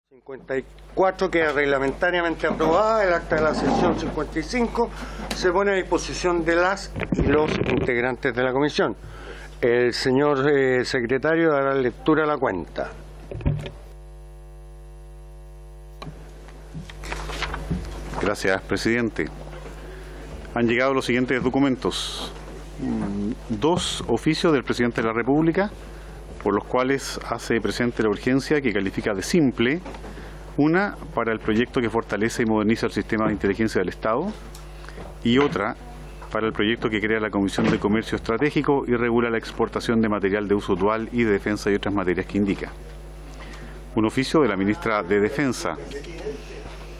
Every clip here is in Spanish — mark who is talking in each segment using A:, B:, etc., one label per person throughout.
A: 54 queda reglamentariamente aprobada. El acta de la sesión 55 se pone a disposición de las y los integrantes de la comisión. El señor secretario dará lectura a la cuenta.
B: Gracias, presidente. Han llegado los siguientes documentos. 2 oficios del presidente de la República, por los cuales hace presente la urgencia que califica de simple. Una para el proyecto que fortalece y moderniza el sistema de inteligencia del Estado, y otra para el proyecto que crea la Comisión de Comercio Estratégico y regula la exportación de material de uso dual y de defensa y otras materias que indica. Un oficio de la ministra de Defensa,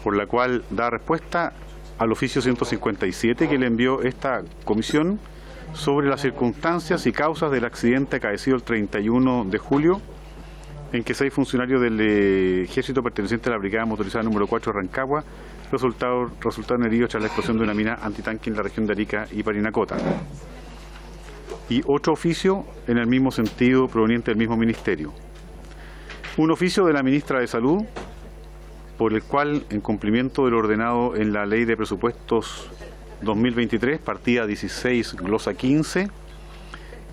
B: por la cual da respuesta al oficio 157 que le envió esta comisión sobre las circunstancias y causas del accidente acaecido el 31 de julio, en que 6 funcionarios del Ejército pertenecientes a la Brigada Motorizada número 4 de Rancagua resultaron heridos tras la explosión de una mina antitanque en la región de Arica y Parinacota. Y otro oficio en el mismo sentido proveniente del mismo ministerio. Un oficio de la ministra de Salud, por el cual, en cumplimiento de lo ordenado en la Ley de Presupuestos 2023, partida 16, glosa 15,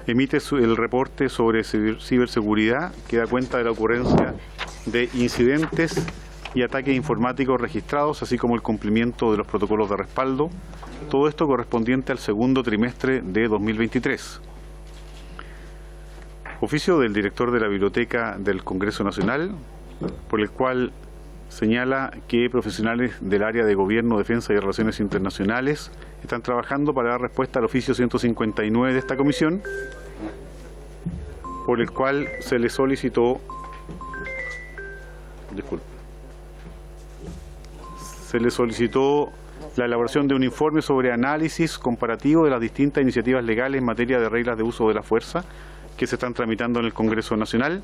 B: emite el reporte sobre ciberseguridad que da cuenta de la ocurrencia de incidentes y ataques informáticos registrados, así como el cumplimiento de los protocolos de respaldo, todo esto correspondiente al segundo trimestre de 2023. Oficio del director de la Biblioteca del Congreso Nacional, por el cual señala que profesionales del área de Gobierno, Defensa y Relaciones Internacionales están trabajando para dar respuesta al oficio 159 de esta comisión, por el cual se le solicitó la elaboración de un informe sobre análisis comparativo de las distintas iniciativas legales en materia de reglas de uso de la fuerza que se están tramitando en el Congreso Nacional,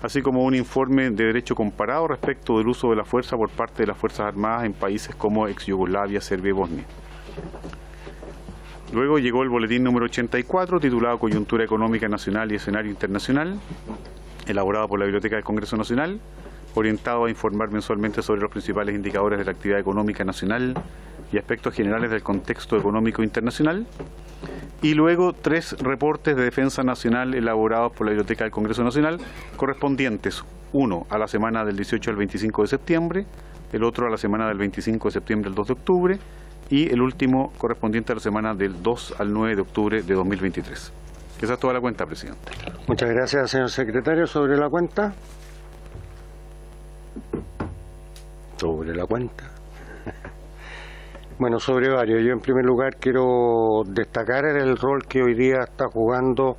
B: así como un informe de derecho comparado respecto del uso de la fuerza por parte de las Fuerzas Armadas en países como ex Yugoslavia, Serbia y Bosnia. Luego llegó el boletín número 84, titulado Coyuntura Económica Nacional y Escenario Internacional, elaborado por la Biblioteca del Congreso Nacional, orientado a informar mensualmente sobre los principales indicadores de la actividad económica nacional y aspectos generales del contexto económico internacional. Y luego 3 reportes de defensa nacional elaborados por la Biblioteca del Congreso Nacional, correspondientes, uno a la semana del 18 al 25 de septiembre, el otro a la semana del 25 de septiembre al 2 de octubre, y el último correspondiente a la semana del 2 al 9 de octubre de 2023. Esa es toda la cuenta, presidente.
A: Muchas gracias, señor secretario. ¿Sobre la cuenta? Sobre la cuenta. Bueno, sobre varios. Yo en primer lugar quiero destacar el rol que hoy día está jugando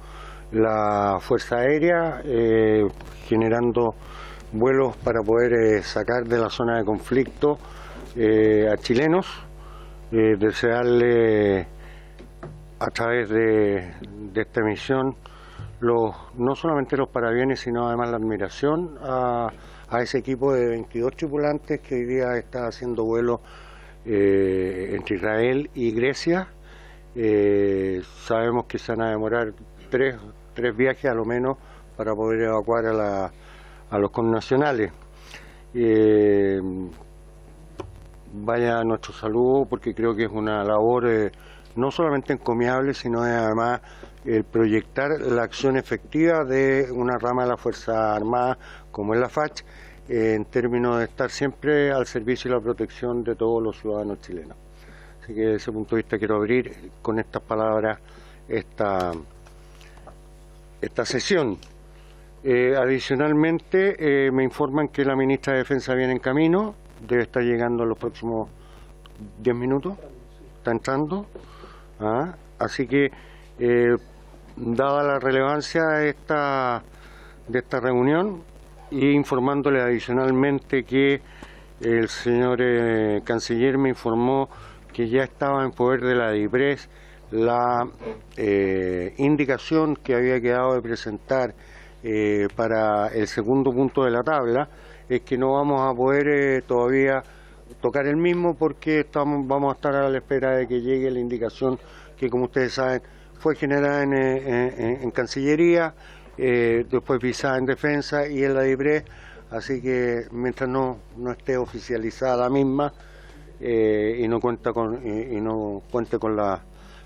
A: la Fuerza Aérea, generando vuelos para poder sacar de la zona de conflicto a chilenos, desearle a través de esta misión no solamente los parabienes, sino además la admiración a ese equipo de 22 tripulantes que hoy día está haciendo vuelos entre Israel y Grecia. Sabemos que se van a demorar tres viajes a lo menos para poder evacuar a los connacionales. Vaya nuestro saludo, porque creo que es una labor no solamente encomiable, sino además el proyectar la acción efectiva de una rama de la Fuerza Armada como es la FACH, en términos de estar siempre al servicio y la protección de todos los ciudadanos chilenos. Así que desde ese punto de vista quiero abrir con estas palabras esta sesión. Adicionalmente me informan que la ministra de Defensa viene en camino, debe estar llegando en los próximos 10 minutos, está entrando. Así que dada la relevancia de esta reunión, y informándole adicionalmente que el señor canciller me informó que ya estaba en poder de la DIPRES la indicación que había quedado de presentar para el segundo punto de la tabla, es que no vamos a poder todavía tocar el mismo porque vamos a estar a la espera de que llegue la indicación que, como ustedes saben, fue generada en Cancillería, después visada en Defensa y en la DIPRES, así que mientras no esté oficializada la misma y no cuente con la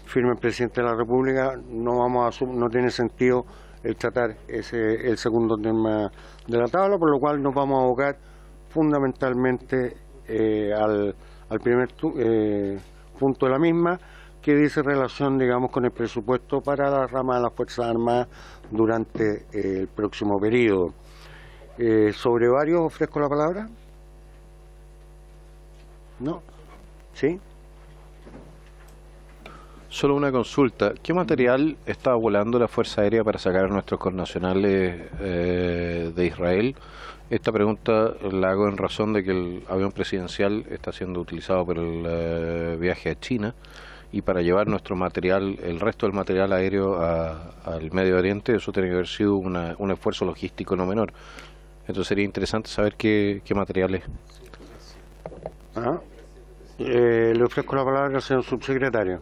A: firma del presidente de la República, no tiene sentido el tratar el segundo tema de la tabla, por lo cual nos vamos a abocar fundamentalmente al primer punto de la misma, que dice relación, digamos, con el presupuesto para la rama de las Fuerzas Armadas durante el próximo periodo. ¿Sobre varios ofrezco la palabra? ¿No? ¿Sí?
C: Solo una consulta. ¿Qué material está volando la Fuerza Aérea para sacar a nuestros connacionales de Israel? Esta pregunta la hago en razón de que el avión presidencial está siendo utilizado para el viaje a China, y para llevar nuestro material, el resto del material aéreo al Medio Oriente, eso tiene que haber sido un esfuerzo logístico no menor. Entonces sería interesante saber qué material es.
A: Le ofrezco la palabra al señor subsecretario.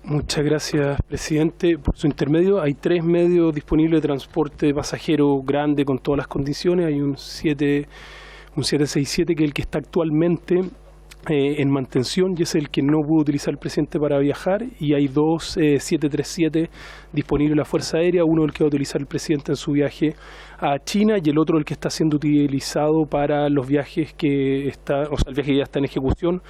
D: Muchas gracias, presidente. Por su intermedio, hay 3 medios disponibles de transporte de pasajeros grande con todas las condiciones. Hay un 767, que es el que está actualmente en mantención, y es el que no pudo utilizar el presidente para viajar, y hay 2 737 disponibles en la Fuerza Aérea, uno el que va a utilizar el presidente en su viaje a China y el otro el que está siendo utilizado para los viajes el viaje que ya está en ejecución.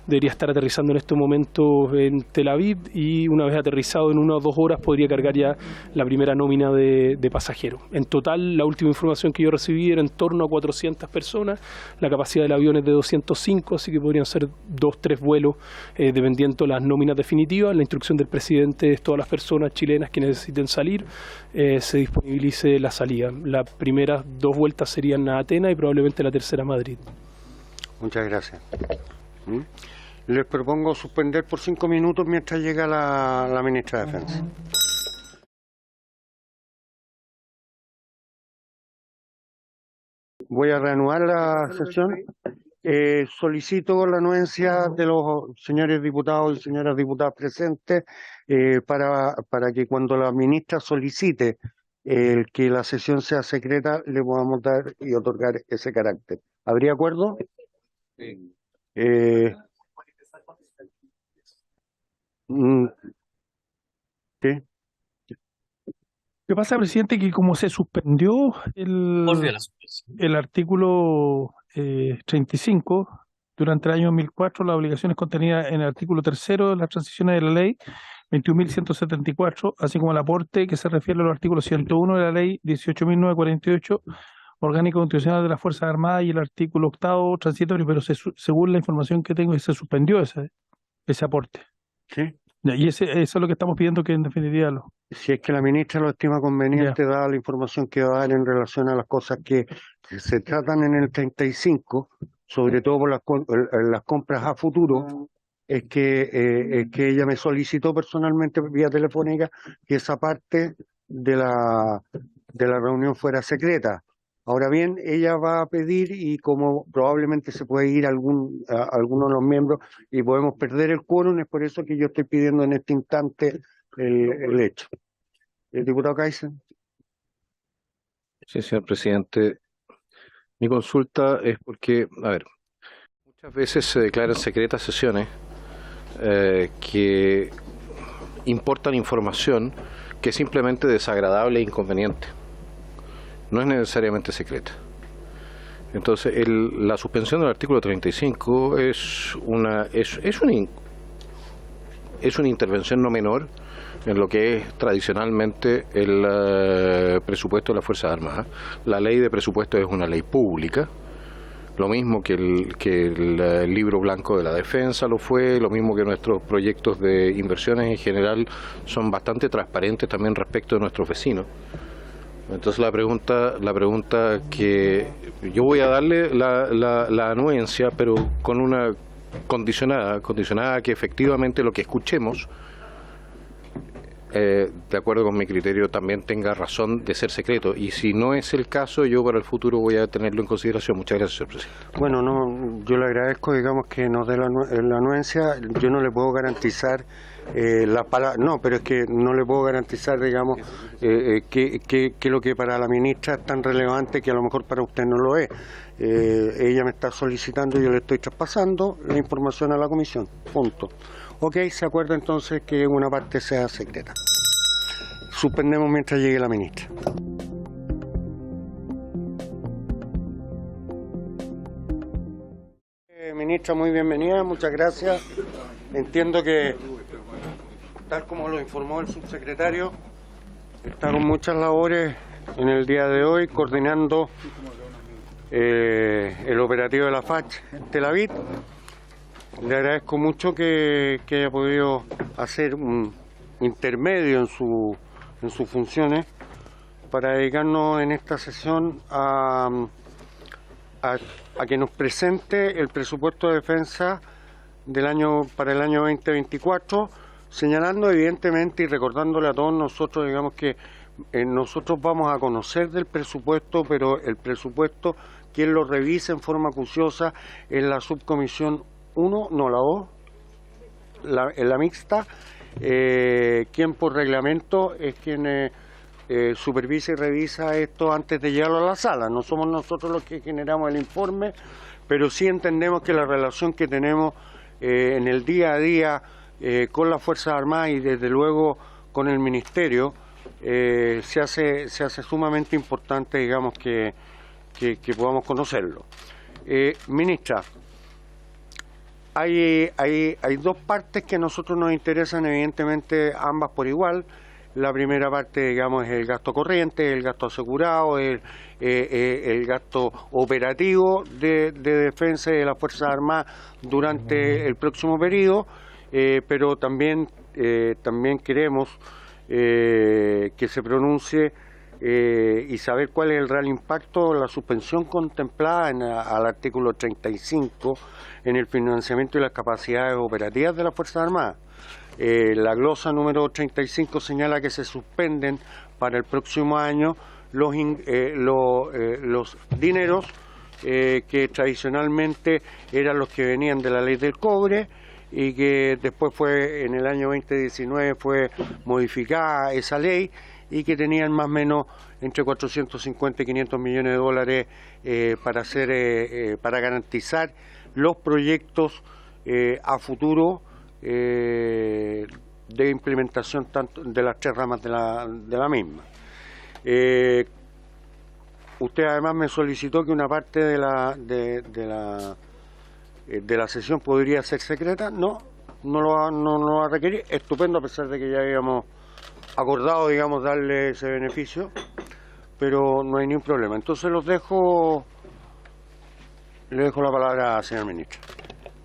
D: Debería estar aterrizando en este momento en Tel Aviv, y una vez aterrizado en 1 o 2 horas podría cargar ya la primera nómina de pasajeros. En total, la última información que yo recibí era en torno a 400 personas, la capacidad del avión es de 205, así que podrían ser 2 o 3 vuelos, dependiendo las nóminas definitivas. La instrucción del presidente es todas las personas chilenas que necesiten salir, se disponibilice la salida. Las primeras 2 vueltas serían a Atenas y probablemente la tercera a Madrid.
A: Muchas gracias. Les propongo suspender por 5 minutos mientras llega la ministra de Defensa. Voy a reanudar la sesión. Solicito la anuencia de los señores diputados y señoras diputadas presentes para que cuando la ministra solicite que la sesión sea secreta, le podamos dar y otorgar ese carácter. ¿Habría acuerdo? Sí. ¿Qué?
E: ¿Qué pasa, presidente? Que como se suspendió el artículo 35 durante el año 2004, las obligaciones contenidas en el artículo 3º de las transiciones de la ley 21.174, así como el aporte que se refiere a los artículos 101 de la ley 18.948, orgánico constitucional de las Fuerzas Armadas, y el artículo 8º transitorio, pero según la información que tengo, se suspendió ese aporte.
A: Sí.
E: Y eso es lo que estamos pidiendo, que en definitiva
A: si es que la ministra lo estima conveniente, dada la información que va a dar en relación a las cosas que se tratan en el 35, sobre todo por las compras a futuro, es que ella me solicitó personalmente vía telefónica que esa parte de la reunión fuera secreta. Ahora bien, ella va a pedir, y como probablemente se puede ir alguno de los miembros y podemos perder el quórum, es por eso que yo estoy pidiendo en este instante el hecho. ¿El diputado Kaiser?
C: Sí, señor presidente. Mi consulta es porque, muchas veces se declaran secretas sesiones que importan información que es simplemente desagradable e inconveniente. No es necesariamente secreta. Entonces, la suspensión del artículo 35 es una intervención no menor en lo que es tradicionalmente el presupuesto de las Fuerzas Armadas. La ley de presupuesto es una ley pública, lo mismo que el libro blanco de la defensa lo fue, lo mismo que nuestros proyectos de inversiones en general son bastante transparentes también respecto de nuestros vecinos. Entonces la pregunta que yo voy a darle la anuencia, pero con una condicionada a que efectivamente lo que escuchemos, de acuerdo con mi criterio, también tenga razón de ser secreto. Y si no es el caso, yo para el futuro voy a tenerlo en consideración. Muchas gracias, señor presidente.
A: Bueno, yo le agradezco, digamos, que nos dé la anuencia. Yo no le puedo garantizar no, pero es que no le puedo garantizar, digamos, que lo que para la ministra es tan relevante que a lo mejor para usted no lo es. Ella me está solicitando y yo le estoy traspasando la información a la comisión, punto. Ok, se acuerda entonces que una parte sea secreta. Suspendemos mientras llegue la ministra. Ministra, muy bienvenida, muchas gracias. Entiendo que, tal como lo informó el subsecretario, está con muchas labores en el día de hoy coordinando el operativo de la FACH Tel Aviv. Le agradezco mucho que haya podido hacer un intermedio en sus funciones para dedicarnos en esta sesión a que nos presente el presupuesto de defensa para el año 2024, señalando evidentemente y recordándole a todos nosotros, digamos que nosotros vamos a conocer del presupuesto, pero el presupuesto, quien lo revisa en forma acuciosa es la subcomisión 1, no la 2, en la mixta, quien por reglamento es quien supervisa y revisa esto antes de llevarlo a la sala. No somos nosotros los que generamos el informe, pero sí entendemos que la relación que tenemos en el día a día con las Fuerzas Armadas y desde luego con el Ministerio se hace sumamente importante, digamos, que podamos conocerlo. Ministra, hay dos partes que a nosotros nos interesan, evidentemente ambas por igual. La primera parte, digamos, es el gasto corriente, el gasto asegurado, el gasto operativo de defensa de las Fuerzas Armadas durante el próximo periodo, pero también queremos que se pronuncie y saber cuál es el real impacto de la suspensión contemplada al artículo 35 en el financiamiento y las capacidades operativas de las Fuerzas Armadas. La glosa número 35 señala que se suspenden para el próximo año los dineros que tradicionalmente eran los que venían de la ley del cobre y que después en el año 2019 fue modificada esa ley y que tenían más o menos entre 450 y 500 millones de dólares para garantizar los proyectos a futuro de implementación tanto de las tres ramas de la misma. Usted además me solicitó que una parte de la sesión podría ser secreta. No lo va a requerir. Estupendo, a pesar de que ya habíamos acordado, digamos, darle ese beneficio, pero no hay ningún problema. Entonces le dejo la palabra al señor ministro.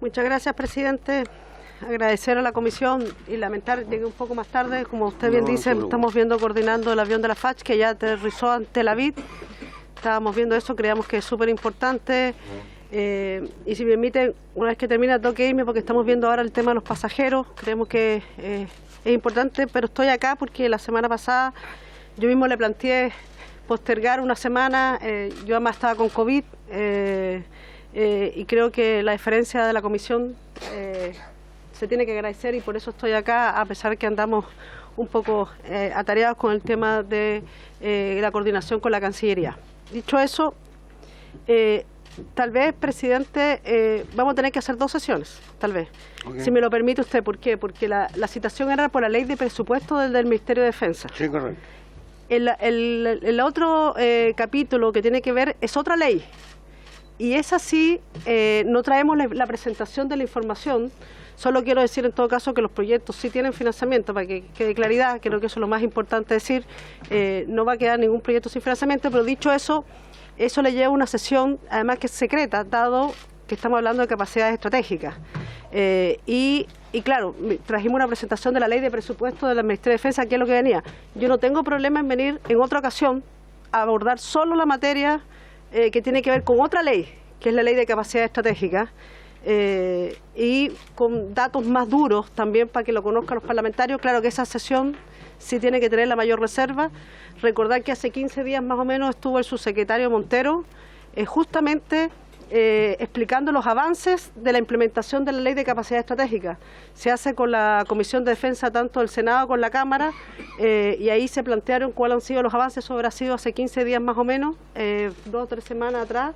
F: Muchas gracias, presidente. Agradecer a la comisión y lamentar, llegué un poco más tarde, como usted bien dice, estamos coordinando el avión de la FACH que ya aterrizó en Tel Aviv. Estábamos viendo eso, creíamos que es súper importante. Y si me permiten, una vez que termine tengo que irme porque estamos viendo ahora el tema de los pasajeros. Creemos que es importante, pero estoy acá porque la semana pasada yo mismo le planteé postergar una semana. Yo además estaba con COVID y creo que la diferencia de la comisión se tiene que agradecer y por eso estoy acá, a pesar que andamos un poco atareados con el tema de la coordinación con la Cancillería. Dicho eso, tal vez, presidente, vamos a tener que hacer dos sesiones, tal vez, si me lo permite usted. ¿Por qué? Porque la citación era por la ley de presupuesto del Ministerio de Defensa.
A: Sí, correcto.
F: El otro capítulo que tiene que ver es otra ley. Y esa sí, no traemos la presentación de la información. Solo quiero decir en todo caso que los proyectos sí tienen financiamiento, para que quede claridad, creo que eso es lo más importante decir. No va a quedar ningún proyecto sin financiamiento, pero dicho eso, eso le lleva una sesión, además que es secreta, dado que estamos hablando de capacidades estratégicas. Y claro, trajimos una presentación de la ley de presupuesto del Ministerio de Defensa, que es lo que venía. Yo no tengo problema en venir en otra ocasión a abordar solo la materia que tiene que ver con otra ley, que es la ley de capacidades estratégicas, y con datos más duros también para que lo conozcan los parlamentarios. Claro que esa sesión sí tiene que tener la mayor reserva. Recordar que hace 15 días más o menos estuvo el subsecretario Montero justamente explicando los avances de la implementación de la Ley de Capacidad Estratégica. Se hace con la Comisión de Defensa, tanto del Senado como con la Cámara, y ahí se plantearon cuáles han sido los avances. Eso habrá sido hace 15 días más o menos, 2 o 3 semanas atrás,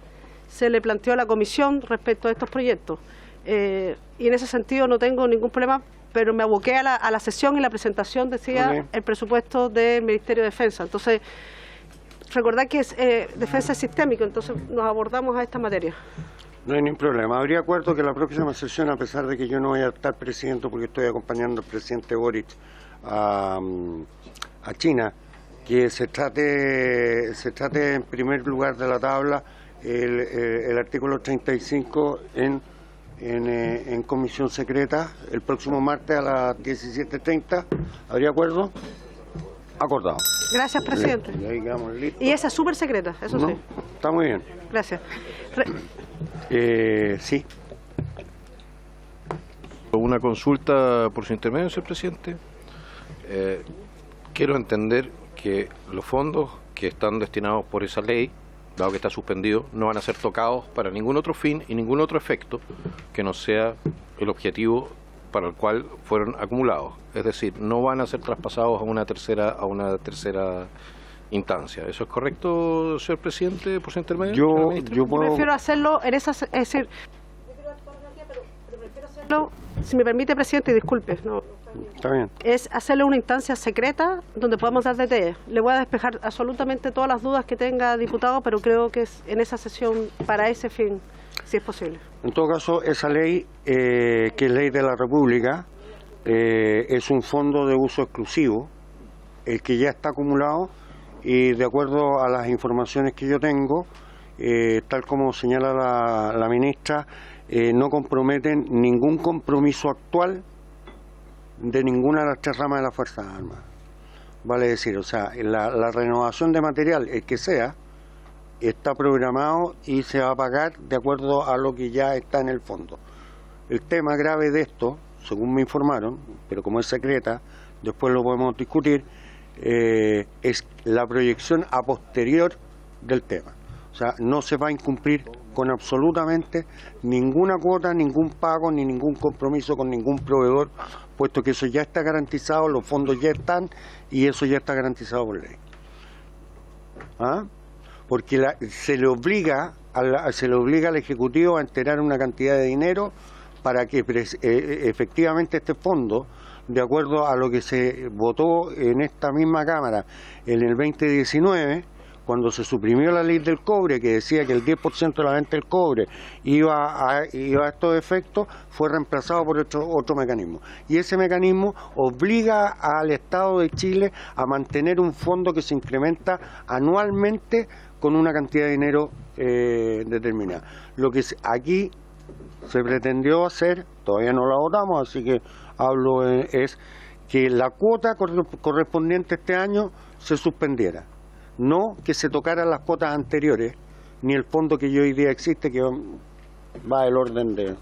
F: se le planteó a la Comisión respecto a estos proyectos. Y en ese sentido no tengo ningún problema, pero me aboqué a la sesión y la presentación, decía, el presupuesto del Ministerio de Defensa. Entonces, recordad que es defensa sistémica, entonces nos abordamos a esta materia.
A: No hay ningún problema. Habría acuerdo que la próxima sesión, a pesar de que yo no voy a estar presidente porque estoy acompañando al presidente Boric a China, que se trate en primer lugar de la tabla el artículo 35 en comisión secreta el próximo martes a las 17:30. ¿Habría acuerdo? Acordado.
F: Gracias, presidente.
A: Ya digamos, listo.
F: Y esa es súper secreta, eso
A: ¿No?
F: sí.
A: Está muy bien.
F: Gracias.
A: Sí.
C: Una consulta por su intermedio, señor presidente. Quiero entender que los fondos que están destinados por esa ley, dado que está suspendido, no van a ser tocados para ningún otro fin y ningún otro efecto que no sea el objetivo para el cual fueron acumulados. Es decir, no van a ser traspasados a una tercera instancia. ¿Eso es correcto, señor presidente, por su intermedio?
A: Yo puedo...
F: prefiero hacerlo en esas, es decir, pero prefiero hacerlo, si me permite, presidente, y disculpe, no,
A: Está bien.
F: es hacerle una instancia secreta donde podamos dar detalles. Le voy a despejar absolutamente todas las dudas que tenga, diputado, pero creo que es en esa sesión para ese fin, si es posible.
A: En todo caso, esa ley, que es ley de la República, es un fondo de uso exclusivo, el que ya está acumulado, y de acuerdo a las informaciones que yo tengo, tal como señala la ministra, no comprometen ningún compromiso actual de ninguna de las 3 ramas de las Fuerzas Armadas. Vale decir, o sea, la renovación de material, el que sea, está programado y se va a pagar de acuerdo a lo que ya está en el fondo. El tema grave de esto, según me informaron, pero como es secreta, después lo podemos discutir, es la proyección a posterior del tema. O sea, no se va a incumplir con absolutamente ninguna cuota, ningún pago, ni ningún compromiso con ningún proveedor, puesto que eso ya está garantizado, los fondos ya están y eso ya está garantizado por ley. ¿Ah? Porque se le obliga al Ejecutivo a enterar una cantidad de dinero para que efectivamente este fondo, de acuerdo a lo que se votó en esta misma Cámara en el 2019, cuando se suprimió la ley del cobre, que decía que el 10% de la venta del cobre iba a estos efectos, fue reemplazado por otro mecanismo. Y ese mecanismo obliga al Estado de Chile a mantener un fondo que se incrementa anualmente con una cantidad de dinero determinada. Lo que aquí se pretendió hacer, todavía no la votamos, así que hablo, es que la cuota correspondiente este año se suspendiera. No que se tocaran las cuotas anteriores, ni el fondo que hoy día existe, que va del orden de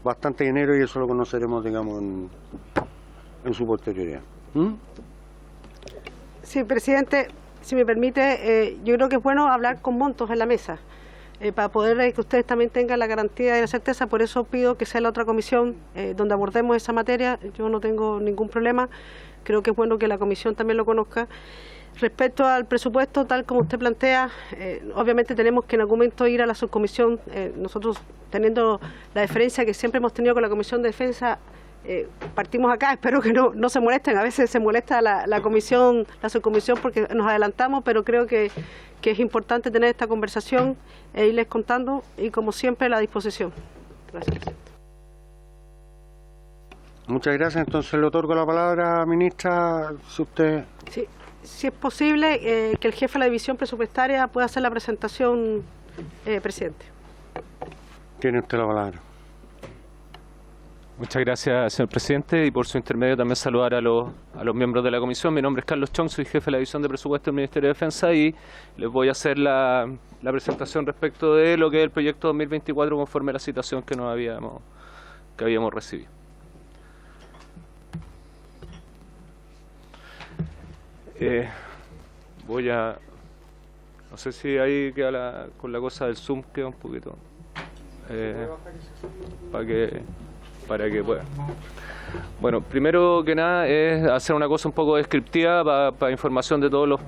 A: bastante dinero, y eso lo conoceremos, digamos, en su posterioridad.
F: Sí, presidente, si me permite, yo creo que es bueno hablar con montos en la mesa, para poder que ustedes también tengan la garantía y la certeza. Por eso pido que sea la otra comisión donde abordemos esa materia. Yo no tengo ningún problema, creo que es bueno que la comisión también lo conozca. Respecto al presupuesto, tal como usted plantea, obviamente tenemos que en algún momento ir a la subcomisión. Nosotros, teniendo la diferencia que siempre hemos tenido con la Comisión de Defensa, partimos acá. Espero que no se molesten. A veces se molesta la subcomisión porque nos adelantamos, pero creo que es importante tener esta conversación e irles contando, y como siempre a la disposición. Gracias.
A: Muchas gracias. Entonces le otorgo la palabra, ministra, si usted...
F: Sí. Si es posible, que el jefe de la división presupuestaria pueda hacer la presentación, presidente.
A: Tiene usted la palabra.
G: Muchas gracias, señor presidente, y por su intermedio también saludar a los miembros de la comisión. Mi nombre es Carlos Chong, soy jefe de la división de presupuesto del Ministerio de Defensa, y les voy a hacer la presentación respecto de lo que es el proyecto 2024 conforme a la citación que habíamos recibido. No sé si ahí queda con la cosa del Zoom, queda un poquito. para que puedan. Bueno, primero que nada es hacer una cosa un poco descriptiva para información de todos los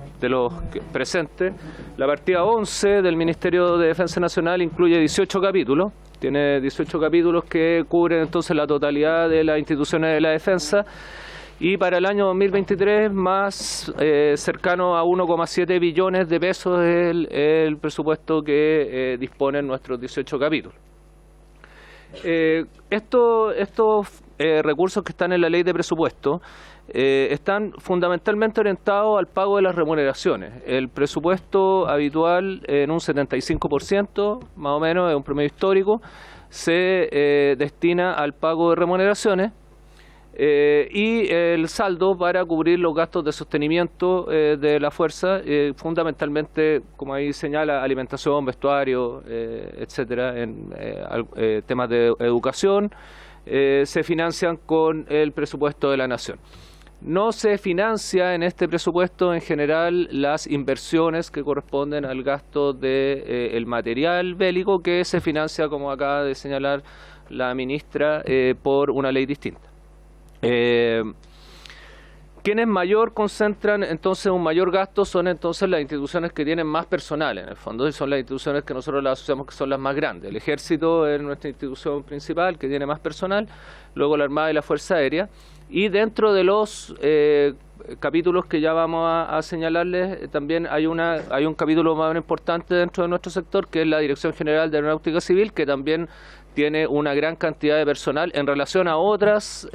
G: presentes. La partida 11 del Ministerio de Defensa Nacional incluye 18 capítulos. Tiene 18 capítulos que cubren entonces la totalidad de las instituciones de la defensa. Y para el año 2023 más cercano a 1,7 billones de pesos es el presupuesto que disponen nuestros 18 capítulos. Estos recursos que están en la ley de presupuesto están fundamentalmente orientados al pago de las remuneraciones. El presupuesto habitual en un 75%, más o menos, es un promedio histórico, se destina al pago de remuneraciones y el saldo para cubrir los gastos de sostenimiento de la fuerza, fundamentalmente, como ahí señala, alimentación, vestuario, etcétera, en temas de educación, se financian con el presupuesto de la Nación. No se financia en este presupuesto en general las inversiones que corresponden al gasto de el material bélico, que se financia, como acaba de señalar la ministra, por una ley distinta. Quienes mayor concentran entonces un mayor gasto son entonces las instituciones que tienen más personal en el fondo, y son las instituciones que nosotros las asociamos que son las más grandes. El Ejército es nuestra institución principal que tiene más personal, luego la Armada y la Fuerza Aérea, y dentro de los capítulos que ya vamos a señalarles, también hay un capítulo más importante dentro de nuestro sector, que es la Dirección General de Aeronáutica Civil, que también tiene una gran cantidad de personal en relación a otras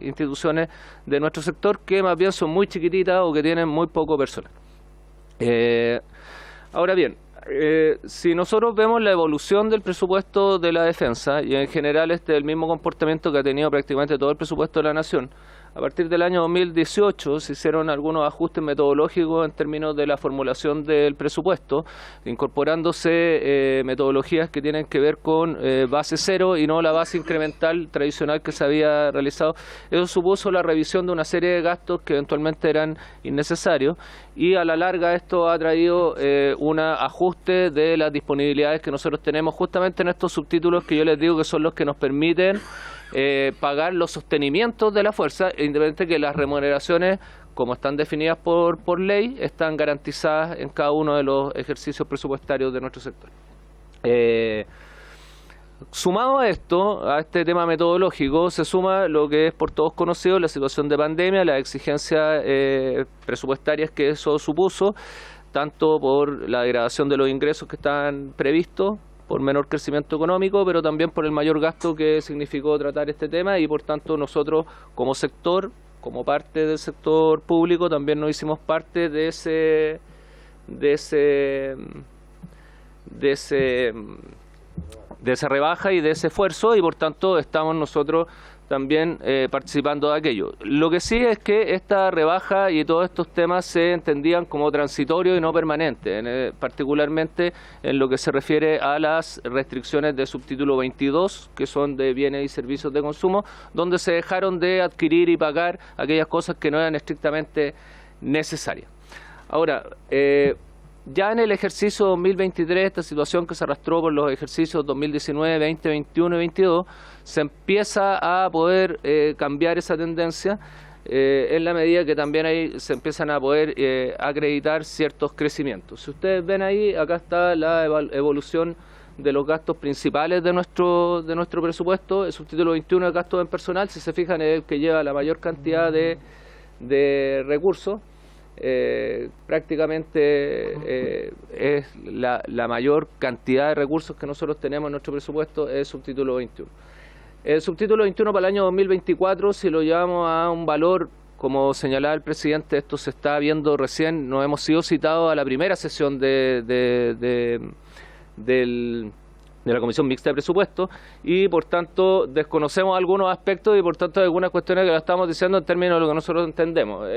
G: instituciones de nuestro sector que más bien son muy chiquititas o que tienen muy poco personal. Ahora bien, si nosotros vemos la evolución del presupuesto de la defensa, y en general este es el mismo comportamiento que ha tenido prácticamente todo el presupuesto de la Nación, a partir del año 2018 se hicieron algunos ajustes metodológicos en términos de la formulación del presupuesto, incorporándose metodologías que tienen que ver con base cero y no la base incremental tradicional que se había realizado. Eso supuso la revisión de una serie de gastos que eventualmente eran innecesarios, y a la larga esto ha traído un ajuste de las disponibilidades que nosotros tenemos justamente en estos subtítulos que yo les digo que son los que nos permiten pagar los sostenimientos de la fuerza, independientemente que las remuneraciones, como están definidas por ley, están garantizadas en cada uno de los ejercicios presupuestarios de nuestro sector. Sumado a esto, a este tema metodológico, se suma lo que es por todos conocido la situación de pandemia, las exigencias presupuestarias que eso supuso, tanto por la degradación de los ingresos que estaban previstos, por menor crecimiento económico, pero también por el mayor gasto que significó tratar este tema, y por tanto nosotros como sector, como parte del sector público, también nos hicimos parte de esa rebaja y de ese esfuerzo, y por tanto estamos nosotros también participando de aquello. Lo que sí es que esta rebaja y todos estos temas se entendían como transitorios y no permanentes, particularmente en lo que se refiere a las restricciones de subtítulo 22, que son de bienes y servicios de consumo, donde se dejaron de adquirir y pagar aquellas cosas que no eran estrictamente necesarias. Ahora, ya en el ejercicio 2023, esta situación que se arrastró por los ejercicios 2019, 20, 21 y 22, se empieza a poder cambiar esa tendencia en la medida que también ahí se empiezan a poder acreditar ciertos crecimientos. Si ustedes ven ahí, acá está la evolución de los gastos principales de nuestro presupuesto. El subtítulo 21 de gastos en personal, si se fijan, es el que lleva la mayor cantidad de recursos. Prácticamente es la mayor cantidad de recursos que nosotros tenemos en nuestro presupuesto, es el subtítulo 21. El subtítulo 21 para el año 2024, si lo llevamos a un valor, como señalaba el presidente, esto se está viendo recién, nos hemos sido citados a la primera sesión de la Comisión Mixta de Presupuesto, y por tanto desconocemos algunos aspectos y por tanto algunas cuestiones que lo estamos diciendo en términos de lo que nosotros entendemos.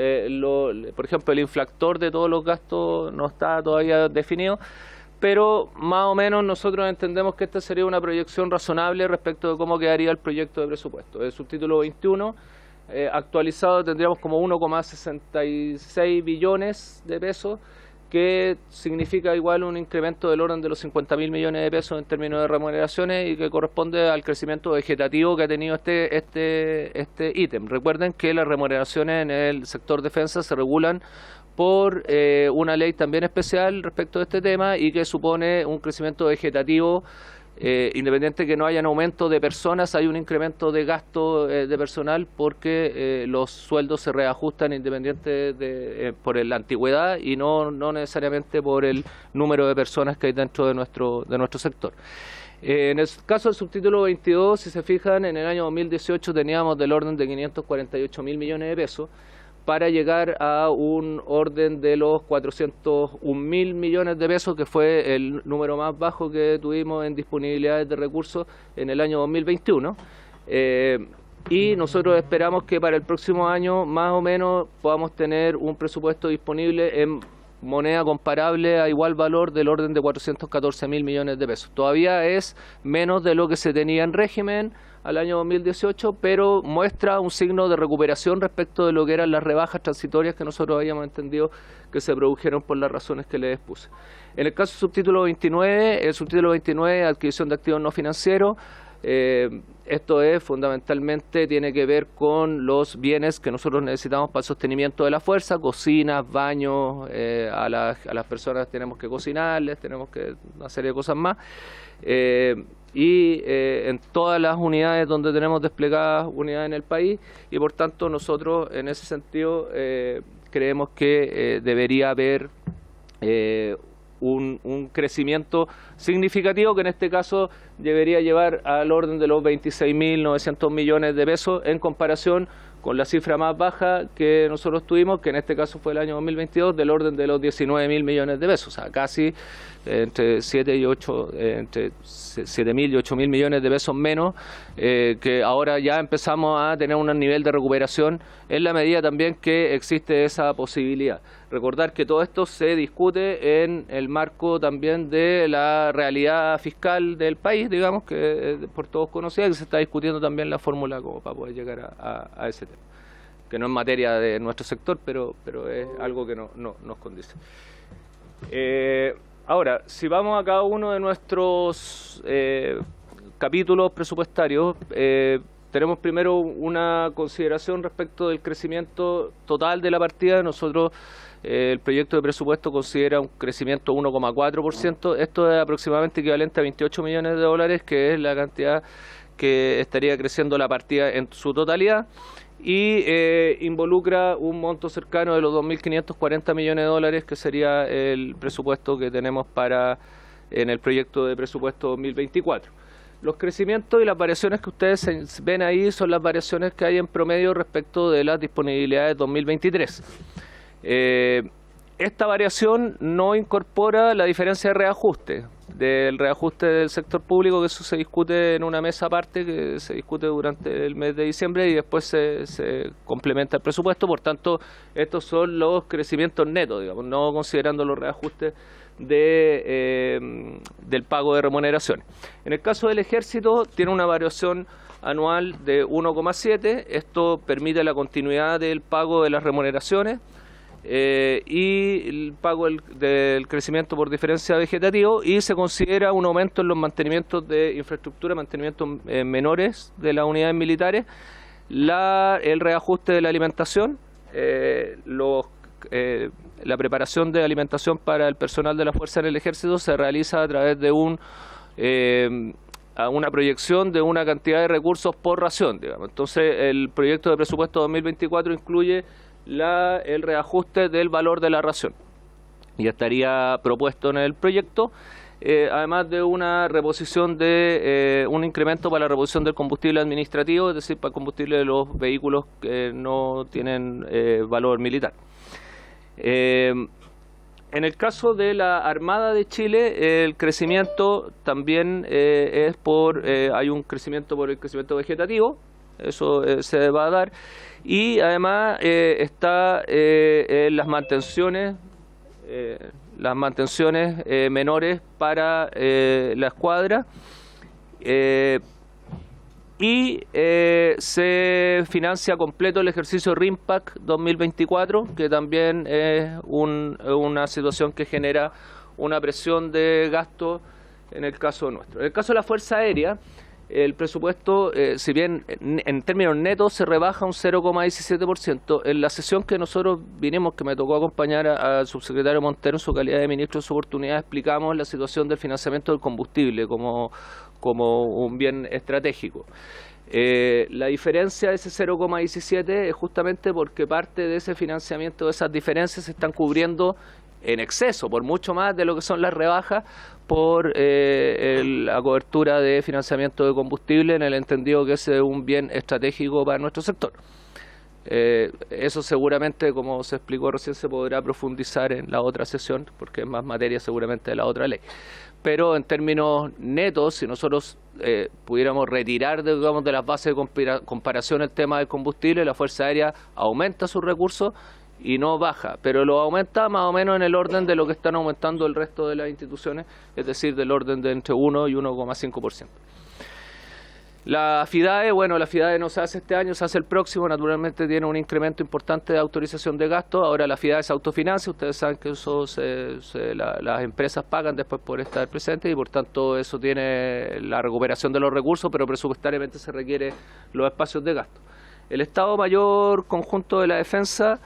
G: Por ejemplo, el infractor de todos los gastos no está todavía definido, pero más o menos nosotros entendemos que esta sería una proyección razonable respecto de cómo quedaría el proyecto de presupuesto. El subtítulo 21 actualizado tendríamos como 1,66 billones de pesos, que significa igual un incremento del orden de los 50.000 millones de pesos en términos de remuneraciones y que corresponde al crecimiento vegetativo que ha tenido este ítem. Recuerden que las remuneraciones en el sector defensa se regulan por una ley también especial respecto de este tema y que supone un crecimiento vegetativo. Independiente que no haya un aumento de personas, hay un incremento de gasto de personal porque los sueldos se reajustan independiente por la antigüedad y no necesariamente por el número de personas que hay dentro de nuestro sector. En el caso del subtítulo 22, si se fijan, en el año 2018 teníamos del orden de 548.000 millones de pesos para llegar a un orden de los 401.000 millones de pesos, que fue el número más bajo que tuvimos en disponibilidades de recursos en el año 2021. Y nosotros esperamos que para el próximo año más o menos podamos tener un presupuesto disponible en moneda comparable a igual valor del orden de 414.000 millones de pesos. Todavía es menos de lo que se tenía en régimen al año 2018, pero muestra un signo de recuperación respecto de lo que eran las rebajas transitorias que nosotros habíamos entendido que se produjeron por las razones que les expuse. En el caso del subtítulo 29, el subtítulo 29, adquisición de activos no financieros, esto es fundamentalmente, tiene que ver con los bienes que nosotros necesitamos para el sostenimiento de la fuerza, cocinas, baños, a las personas tenemos que cocinarles, tenemos que una serie de cosas más. En todas las unidades donde tenemos desplegadas unidades en el país y por tanto nosotros en ese sentido creemos que debería haber un crecimiento significativo que en este caso debería llevar al orden de los 26.900 millones de pesos en comparación con la cifra más baja que nosotros tuvimos, que en este caso fue el año 2022, del orden de los 19.000 millones de pesos, o sea, casi entre 7.000 y 8.000 millones de pesos menos, que ahora ya empezamos a tener un nivel de recuperación en la medida también que existe esa posibilidad. Recordar que todo esto se discute en el marco también de la realidad fiscal del país, digamos, que por todos conocida, que se está discutiendo también la fórmula como para poder llegar a ese tema, que no es materia de nuestro sector, pero es algo que no nos condice. Ahora, si vamos a cada uno de nuestros capítulos presupuestarios, tenemos primero una consideración respecto del crecimiento total de la partida. Nosotros, el proyecto de presupuesto considera un crecimiento 1,4%. Esto es aproximadamente equivalente a 28 millones de dólares, que es la cantidad que estaría creciendo la partida en su totalidad. Y involucra un monto cercano de los 2.540 millones de dólares, que sería el presupuesto que tenemos en el proyecto de presupuesto 2024. Los crecimientos y las variaciones que ustedes ven ahí son las variaciones que hay en promedio respecto de las disponibilidades 2023. Esta variación no incorpora la diferencia de reajuste, del reajuste del sector público, que eso se discute en una mesa aparte, que se discute durante el mes de diciembre y después se complementa el presupuesto. Por tanto, estos son los crecimientos netos, digamos, no considerando los reajustes del pago de remuneraciones. En el caso del Ejército, tiene una variación anual de 1,7. Esto permite la continuidad del pago de las remuneraciones y el pago del crecimiento por diferencia vegetativo, y se considera un aumento en los mantenimientos de infraestructura, mantenimientos menores de las unidades militares, el reajuste de la alimentación, la preparación de alimentación para el personal de la fuerza en el Ejército se realiza a través de una proyección de una cantidad de recursos por ración, digamos. Entonces, el proyecto de presupuesto 2024 incluye el reajuste del valor de la ración y estaría propuesto en el proyecto, además de una reposición un incremento para la reposición del combustible administrativo, es decir, para el combustible de los vehículos que no tienen valor militar. En el caso de la Armada de Chile, el crecimiento también es hay un crecimiento por el crecimiento vegetativo, eso se va a dar, y además está las mantenciones menores para la escuadra, y se financia completo el ejercicio RIMPAC 2024, que también es una situación que genera una presión de gasto en el caso nuestro. En el caso de la Fuerza Aérea, el presupuesto, si bien en términos netos se rebaja un 0,17%, en la sesión que nosotros vinimos, que me tocó acompañar al subsecretario Montero en su calidad de ministro de su oportunidad, explicamos la situación del financiamiento del combustible como un bien estratégico. La diferencia de ese 0,17 es justamente porque parte de ese financiamiento, de esas diferencias, se están cubriendo en exceso, por mucho más de lo que son las rebajas, por la cobertura de financiamiento de combustible, en el entendido que ese es un bien estratégico para nuestro sector. Eso seguramente, como se explicó recién, se podrá profundizar en la otra sesión, porque es más materia seguramente de la otra ley. Pero en términos netos, si nosotros pudiéramos retirar de las bases de comparación el tema del combustible, la Fuerza Aérea aumenta sus recursos y no baja, pero lo aumenta más o menos en el orden de lo que están aumentando el resto de las instituciones, es decir, del orden de entre 1 y 1,5%. La FIDAE, bueno, la FIDAE no se hace este año, se hace el próximo, naturalmente tiene un incremento importante de autorización de gasto. Ahora la FIDAE se autofinancia, ustedes saben que eso las empresas pagan después por estar presentes y por tanto eso tiene la recuperación de los recursos, pero presupuestariamente se requiere los espacios de gasto. El Estado Mayor Conjunto de la Defensa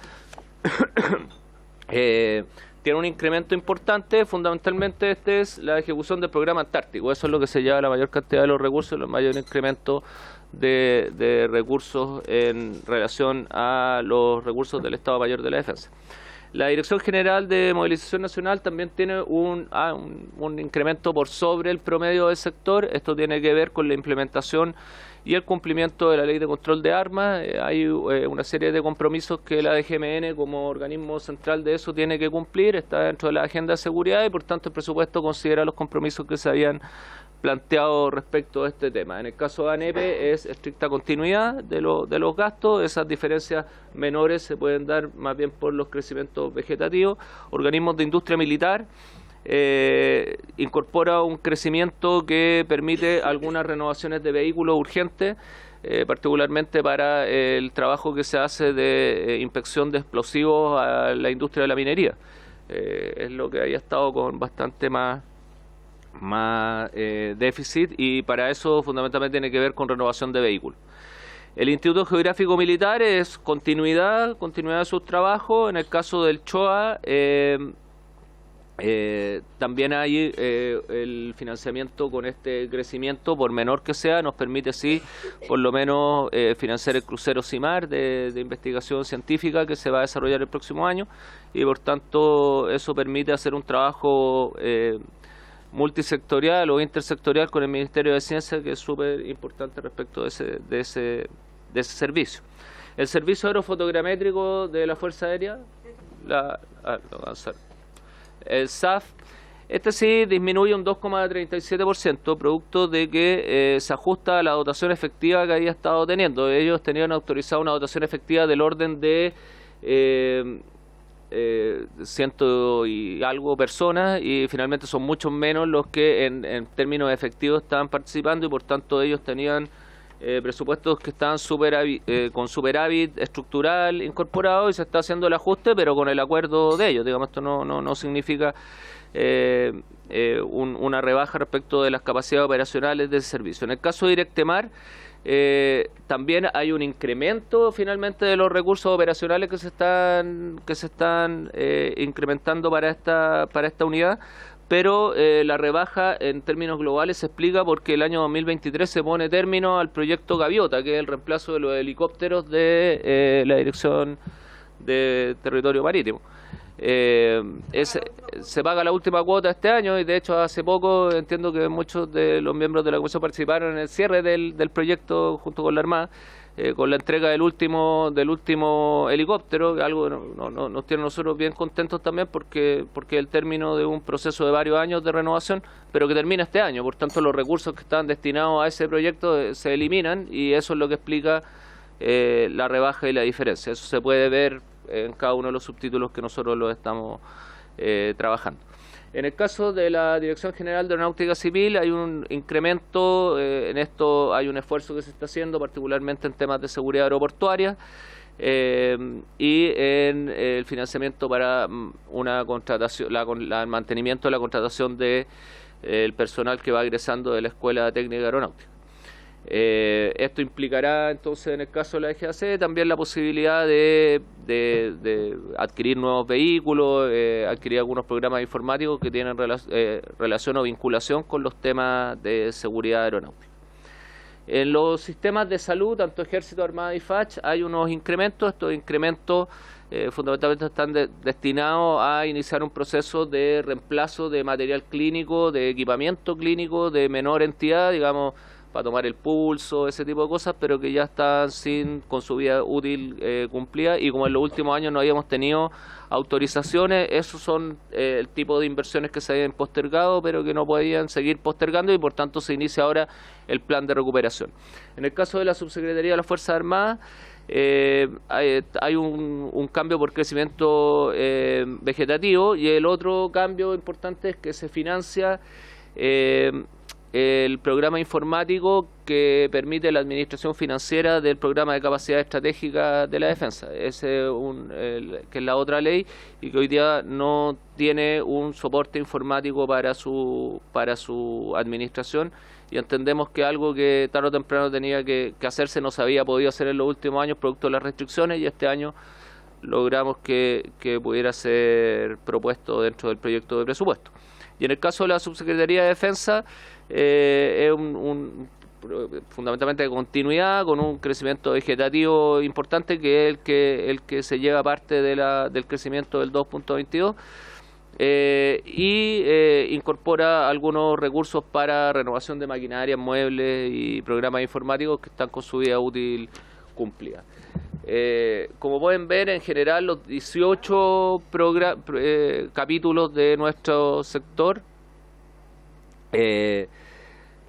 G: tiene un incremento importante, fundamentalmente este es la ejecución del programa Antártico, eso es lo que se lleva la mayor cantidad de los recursos, el mayor incremento de recursos en relación a los recursos del Estado Mayor de la Defensa. La Dirección General de Movilización Nacional también tiene un incremento por sobre el promedio del sector, esto tiene que ver con la implementación y el cumplimiento de la Ley de Control de Armas. Hay una serie de compromisos que la DGMN como organismo central de eso tiene que cumplir, está dentro de la agenda de seguridad y por tanto el presupuesto considera los compromisos que se habían planteado respecto a este tema. En el caso de ANEPE es estricta continuidad de los gastos, esas diferencias menores se pueden dar más bien por los crecimientos vegetativos. Organismos de industria militar incorpora un crecimiento que permite algunas renovaciones de vehículos urgentes, particularmente para el trabajo que se hace de inspección de explosivos a la industria de la minería. Es lo que haya estado con bastante más déficit y para eso fundamentalmente tiene que ver con renovación de vehículos. El Instituto Geográfico Militar es continuidad de sus trabajos. En el caso del CHOA también hay el financiamiento con este crecimiento, por menor que sea, nos permite sí por lo menos financiar el crucero CIMAR de investigación científica que se va a desarrollar el próximo año y por tanto eso permite hacer un trabajo multisectorial o intersectorial con el Ministerio de Ciencia, que es súper importante respecto de ese servicio. El servicio aerofotogramétrico de la Fuerza Aérea, el SAF, este sí disminuye un 2,37%, producto de que se ajusta a la dotación efectiva que había estado teniendo. Ellos tenían autorizado una dotación efectiva del orden de 100 y algo personas y finalmente son muchos menos los que en términos efectivos estaban participando y por tanto ellos tenían presupuestos que estaban con superávit estructural incorporado y se está haciendo el ajuste pero con el acuerdo de ellos. Digamos, esto no significa una rebaja respecto de las capacidades operacionales del servicio. En el caso de Directemar también hay un incremento finalmente de los recursos operacionales que se están incrementando para esta unidad, pero la rebaja en términos globales se explica porque el año 2023 se pone término al proyecto Gaviota, que es el reemplazo de los helicópteros de la Dirección de Territorio Marítimo. Se paga la última cuota este año y de hecho hace poco entiendo que muchos de los miembros de la comisión participaron en el cierre del proyecto junto con la Armada, con la entrega del último helicóptero, algo nos tiene a nosotros bien contentos también porque es el término de un proceso de varios años de renovación, pero que termina este año. Por tanto, los recursos que estaban destinados a ese proyecto se eliminan y eso es lo que explica la rebaja y la diferencia. Eso se puede ver en cada uno de los subtítulos que nosotros los estamos trabajando. En el caso de la Dirección General de Aeronáutica Civil hay un incremento, en esto hay un esfuerzo que se está haciendo, particularmente en temas de seguridad aeroportuaria y en el financiamiento para una contratación, el mantenimiento de la contratación de el personal que va egresando de la Escuela Técnica Aeronáutica. Esto implicará entonces en el caso de la DGAC también la posibilidad de adquirir nuevos vehículos, adquirir algunos programas informáticos que tienen relación o vinculación con los temas de seguridad aeronáutica. En los sistemas de salud, tanto Ejército, Armada y FACH, hay unos incrementos. Estos incrementos fundamentalmente están destinados a iniciar un proceso de reemplazo de material clínico, de equipamiento clínico de menor entidad, digamos, para tomar el pulso, ese tipo de cosas, pero que ya están con su vida útil cumplida, y como en los últimos años no habíamos tenido autorizaciones, esos son el tipo de inversiones que se habían postergado, pero que no podían seguir postergando, y por tanto se inicia ahora el plan de recuperación. En el caso de la Subsecretaría de las Fuerzas Armadas, hay un cambio por crecimiento vegetativo, y el otro cambio importante es que se financia el programa informático que permite la administración financiera del programa de capacidad estratégica de la defensa. Ese que es la otra ley, y que hoy día no tiene un soporte informático para su administración, y entendemos que algo que tarde o temprano tenía que hacerse no se había podido hacer en los últimos años producto de las restricciones, y este año logramos que pudiera ser propuesto dentro del proyecto de presupuesto. Y en el caso de la Subsecretaría de Defensa, es fundamentalmente de continuidad, con un crecimiento vegetativo importante, que es el que se lleva parte del crecimiento del 2.22, y incorpora algunos recursos para renovación de maquinaria, muebles y programas informáticos que están con su vida útil cumplida. Como pueden ver, en general los 18 capítulos de nuestro sector,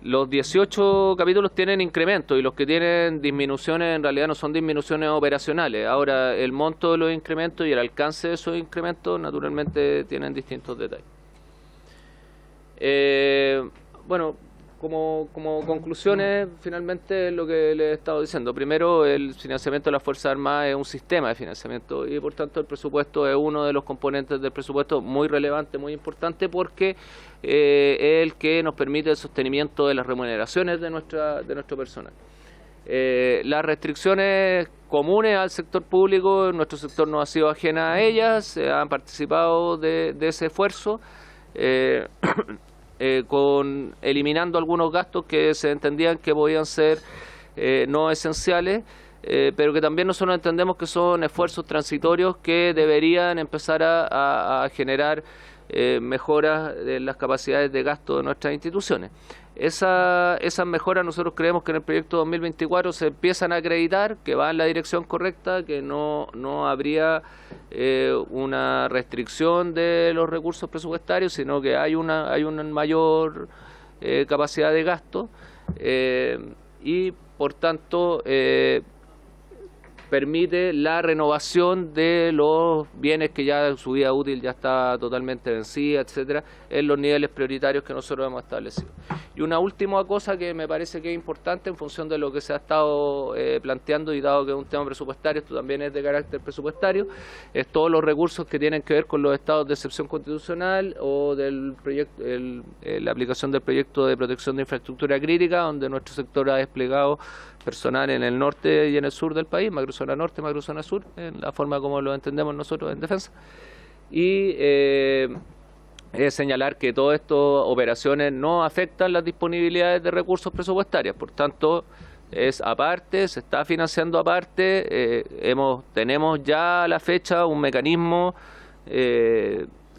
G: los 18 capítulos tienen incrementos, y los que tienen disminuciones en realidad no son disminuciones operacionales. Ahora, el monto de los incrementos y el alcance de esos incrementos naturalmente tienen distintos detalles. Bueno, como conclusiones, finalmente, lo que les he estado diciendo. Primero, el financiamiento de las Fuerzas Armadas es un sistema de financiamiento, y por tanto el presupuesto es uno de los componentes del presupuesto muy relevante, muy importante, porque es el que nos permite el sostenimiento de las remuneraciones de nuestro personal. Las restricciones comunes al sector público, nuestro sector no ha sido ajena a ellas, han participado de ese esfuerzo, eliminando algunos gastos que se entendían que podían ser no esenciales, pero que también nosotros entendemos que son esfuerzos transitorios que deberían empezar a generar mejoras de las capacidades de gasto de nuestras instituciones. Esas mejoras nosotros creemos que en el proyecto 2024 se empiezan a acreditar, que va en la dirección correcta, que no habría una restricción de los recursos presupuestarios, sino que hay una mayor capacidad de gasto, y por tanto permite la renovación de los bienes que ya su vida útil ya está totalmente vencida, etcétera, en los niveles prioritarios que nosotros hemos establecido. Y una última cosa que me parece que es importante en función de lo que se ha estado planteando, y dado que es un tema presupuestario, esto también es de carácter presupuestario, es todos los recursos que tienen que ver con los estados de excepción constitucional o del proyecto, la aplicación del proyecto de protección de infraestructura crítica, donde nuestro sector ha desplegado personal en el norte y en el sur del país, macrozona norte, macrozona sur, en la forma como lo entendemos nosotros en defensa. Y es señalar que todas estas operaciones no afectan las disponibilidades de recursos presupuestarios, por tanto es aparte, se está financiando aparte. Tenemos ya a la fecha un mecanismo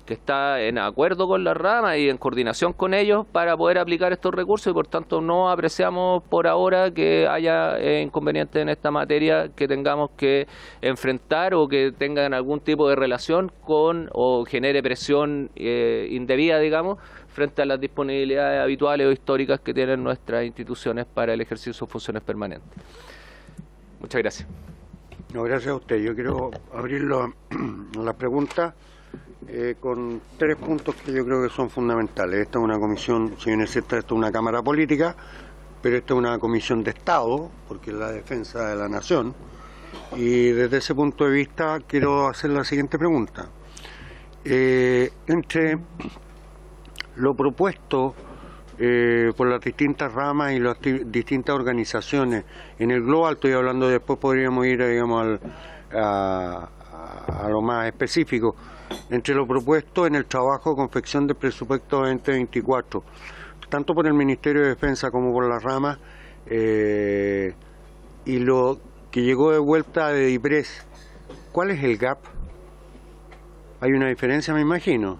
G: que está en acuerdo con la rama y en coordinación con ellos para poder aplicar estos recursos, y por tanto no apreciamos por ahora que haya inconvenientes en esta materia que tengamos que enfrentar o que tengan algún tipo de relación con o genere presión indebida, digamos, frente a las disponibilidades habituales o históricas que tienen nuestras instituciones para el ejercicio de sus funciones permanentes. Muchas gracias.
A: No, gracias a usted. Yo quiero abrir la pregunta con 3 puntos que yo creo que son fundamentales. Esta es una comisión, si bien es cierto, esta es una Cámara Política, pero esta es una comisión de Estado, porque es la defensa de la nación. Y desde ese punto de vista quiero hacer la siguiente pregunta. Entre lo propuesto por las distintas ramas y las distintas organizaciones, en el global estoy hablando, después podríamos ir, digamos, a lo más específico, entre lo propuesto en el trabajo de confección del presupuesto 2024, tanto por el Ministerio de Defensa como por las ramas, y lo que llegó de vuelta de DIPRES, ¿cuál es el gap? Hay una diferencia, me imagino,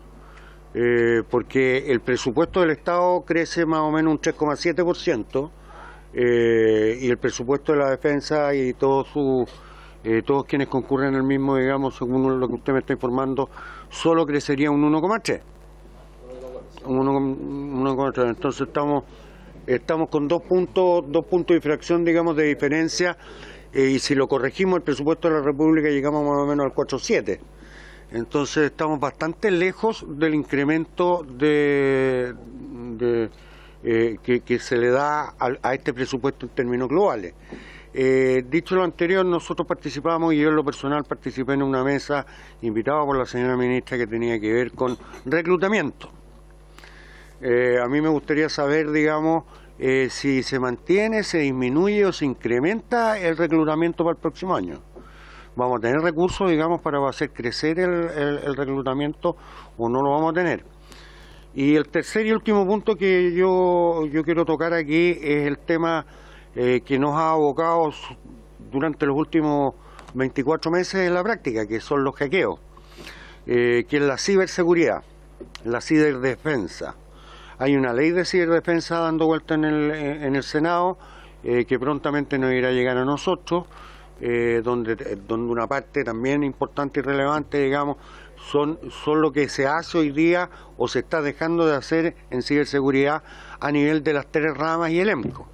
A: porque el presupuesto del Estado crece más o menos un 3,7%, y el presupuesto de la defensa y todos quienes concurren al mismo, digamos, según lo que usted me está informando, solo crecería un 1,3%. Entonces estamos con 2 puntos de infracción, digamos, de diferencia, y si lo corregimos el presupuesto de la República llegamos más o menos al 4,7%. Entonces estamos bastante lejos del incremento que se le da a este presupuesto en términos globales. Dicho lo anterior, nosotros participamos, y yo en lo personal participé en una mesa invitada por la señora ministra que tenía que ver con reclutamiento. A mí me gustaría saber, digamos, si se mantiene, se disminuye o se incrementa el reclutamiento para el próximo año. ¿Vamos a tener recursos, digamos, para hacer crecer el reclutamiento o no lo vamos a tener? Y el tercer y último punto que yo quiero tocar aquí es el tema que nos ha abocado durante los últimos 24 meses en la práctica, que son los hackeos, que es la ciberseguridad, la ciberdefensa. Hay una ley de ciberdefensa dando vuelta en el Senado, que prontamente nos irá a llegar a nosotros, donde una parte también importante y relevante, digamos, son lo que se hace hoy día o se está dejando de hacer en ciberseguridad a nivel de las 3 ramas y el EMCO.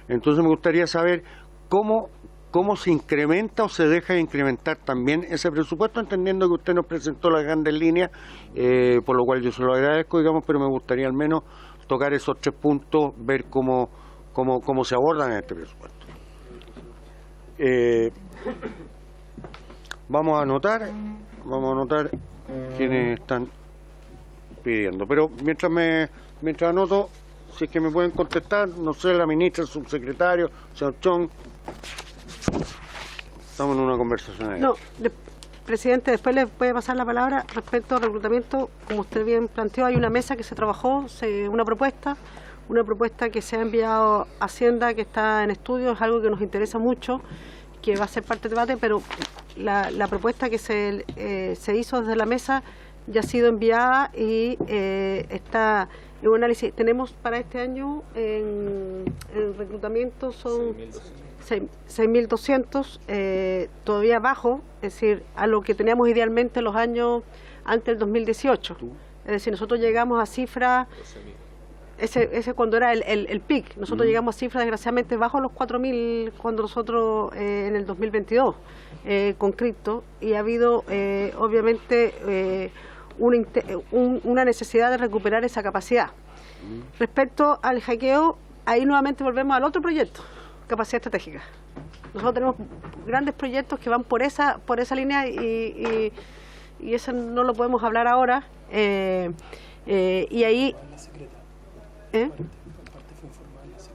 A: Entonces me gustaría saber cómo se incrementa o se deja de incrementar también ese presupuesto, entendiendo que usted nos presentó las grandes líneas, por lo cual yo se lo agradezco, digamos, pero me gustaría al menos tocar esos 3 puntos, ver cómo se abordan en este presupuesto. Vamos a anotar quienes están pidiendo, pero mientras anoto, si es que me pueden contestar, no sé, la ministra, el subsecretario, señor Chong. Estamos en una conversación ahí.
F: No, presidente, después le puede pasar la palabra respecto al reclutamiento. Como usted bien planteó, hay una mesa que se trabajó, una propuesta que se ha enviado a Hacienda, que está en estudio, es algo que nos interesa mucho, que va a ser parte del debate, pero la propuesta que se hizo desde la mesa ya ha sido enviada y está en un análisis. Tenemos para este año en reclutamiento son 6.200, todavía bajo, es decir, a lo que teníamos idealmente los años antes del 2018. Es decir, nosotros llegamos a cifras, ese cuando era el pic, nosotros llegamos a cifras desgraciadamente bajo los 4.000 cuando nosotros en el 2022 con cripto, y ha habido obviamente una necesidad de recuperar esa capacidad. Respecto al hackeo, ahí nuevamente volvemos al otro proyecto, capacidad estratégica. Nosotros tenemos grandes proyectos que van por esa línea y eso no lo podemos hablar ahora. Y ahí...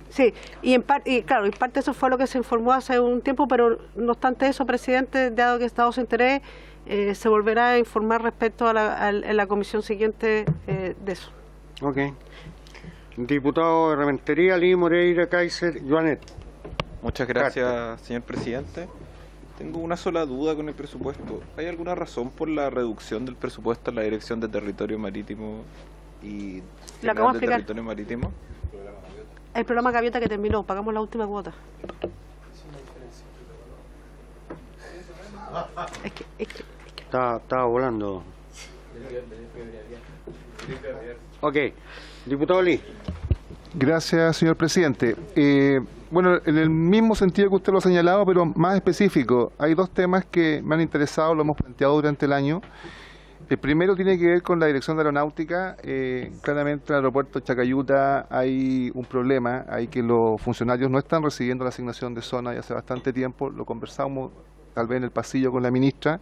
F: Sí, y claro, en parte eso fue lo que se informó hace un tiempo, pero no obstante eso, presidente, dado que Estado se interés, se volverá a informar respecto a la comisión siguiente de eso.
A: Ok. Diputado de Rementería, Lee, Moreira, Kaiser, Joanet.
H: Muchas gracias, señor presidente. Tengo una sola duda con el presupuesto. ¿Hay alguna razón por la reducción del presupuesto en la Dirección de Territorio Marítimo y
F: General de
H: Territorio Marítimo?
F: El programa Gaviota que terminó, pagamos la última cuota.
A: Estaba volando. Ok. Diputado Lee.
I: Gracias, señor presidente. Bueno, en el mismo sentido que usted lo ha señalado, pero más específico, hay 2 temas que me han interesado, lo hemos planteado durante el año. El primero tiene que ver con la Dirección de Aeronáutica. Claramente en el aeropuerto de Chacayuta hay un problema, hay que los funcionarios no están recibiendo la asignación de zona ya hace bastante tiempo, lo conversamos tal vez en el pasillo con la ministra.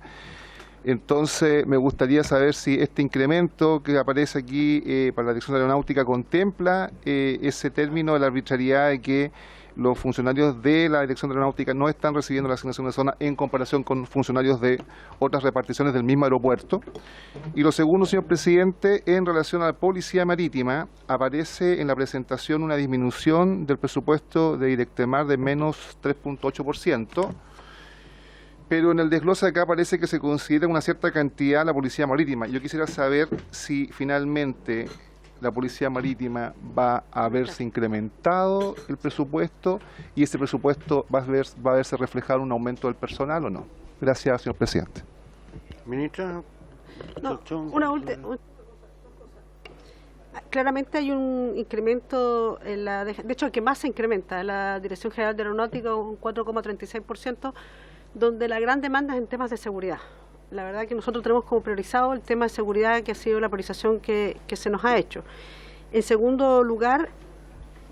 I: Entonces me gustaría saber si este incremento que aparece aquí para la Dirección de Aeronáutica contempla ese término de la arbitrariedad de que los funcionarios de la Dirección de Aeronáutica no están recibiendo la asignación de zona en comparación con funcionarios de otras reparticiones del mismo aeropuerto. Y lo segundo, señor presidente, en relación a la Policía Marítima, aparece en la presentación una disminución del presupuesto de Directemar de menos 3.8%, pero en el desglose acá parece que se considera una cierta cantidad la Policía Marítima. Yo quisiera saber si finalmente la Policía Marítima va a verse incrementado el presupuesto y ese presupuesto va a verse reflejado en un aumento del personal o no. Gracias, señor presidente.
A: Ministra.
F: No, claramente hay un incremento, de hecho el que más se incrementa, la Dirección General de Aeronáutica, un 4,36%, donde la gran demanda es en temas de seguridad. La verdad que nosotros tenemos como priorizado el tema de seguridad, que ha sido la priorización que se nos ha hecho. En segundo lugar,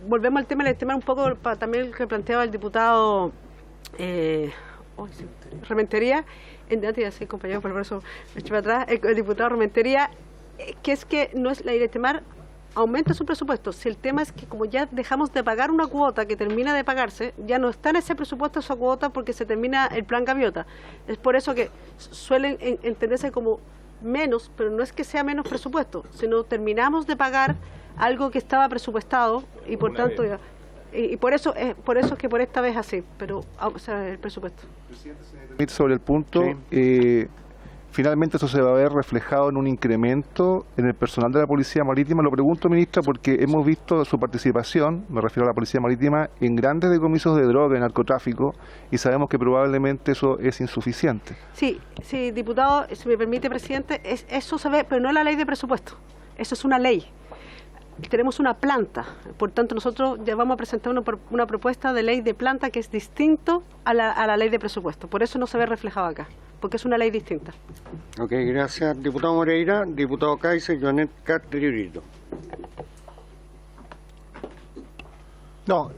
F: volvemos al tema un poco también el que planteaba el diputado Rementería, compañero, por eso me eché para atrás, el diputado Rementería, que es que no es la Directemar aumenta su presupuesto. Si el tema es que como ya dejamos de pagar una cuota que termina de pagarse, ya no está en ese presupuesto esa cuota porque se termina el plan Gaviota. Es por eso que suelen entenderse como menos, pero no es que sea menos presupuesto, sino terminamos de pagar algo que estaba presupuestado y por tanto y por eso es que por esta vez así, pero o sea, el presupuesto.
I: Presidente, sobre el punto, finalmente eso se va a ver reflejado en un incremento en el personal de la Policía Marítima. Lo pregunto, ministra, porque hemos visto su participación, me refiero a la Policía Marítima, en grandes decomisos de droga y narcotráfico, y sabemos que probablemente eso es insuficiente.
F: Sí, diputado, si me permite, presidente, eso se ve, pero no es la ley de presupuesto, eso es una ley. Tenemos una planta, por tanto nosotros ya vamos a presentar una propuesta de ley de planta que es distinto a la ley de presupuesto, por eso no se ve reflejado acá, porque es una ley distinta.
A: Ok, gracias. Diputado Moreira, diputado Kaiser, Joanet Catriurito.
J: No,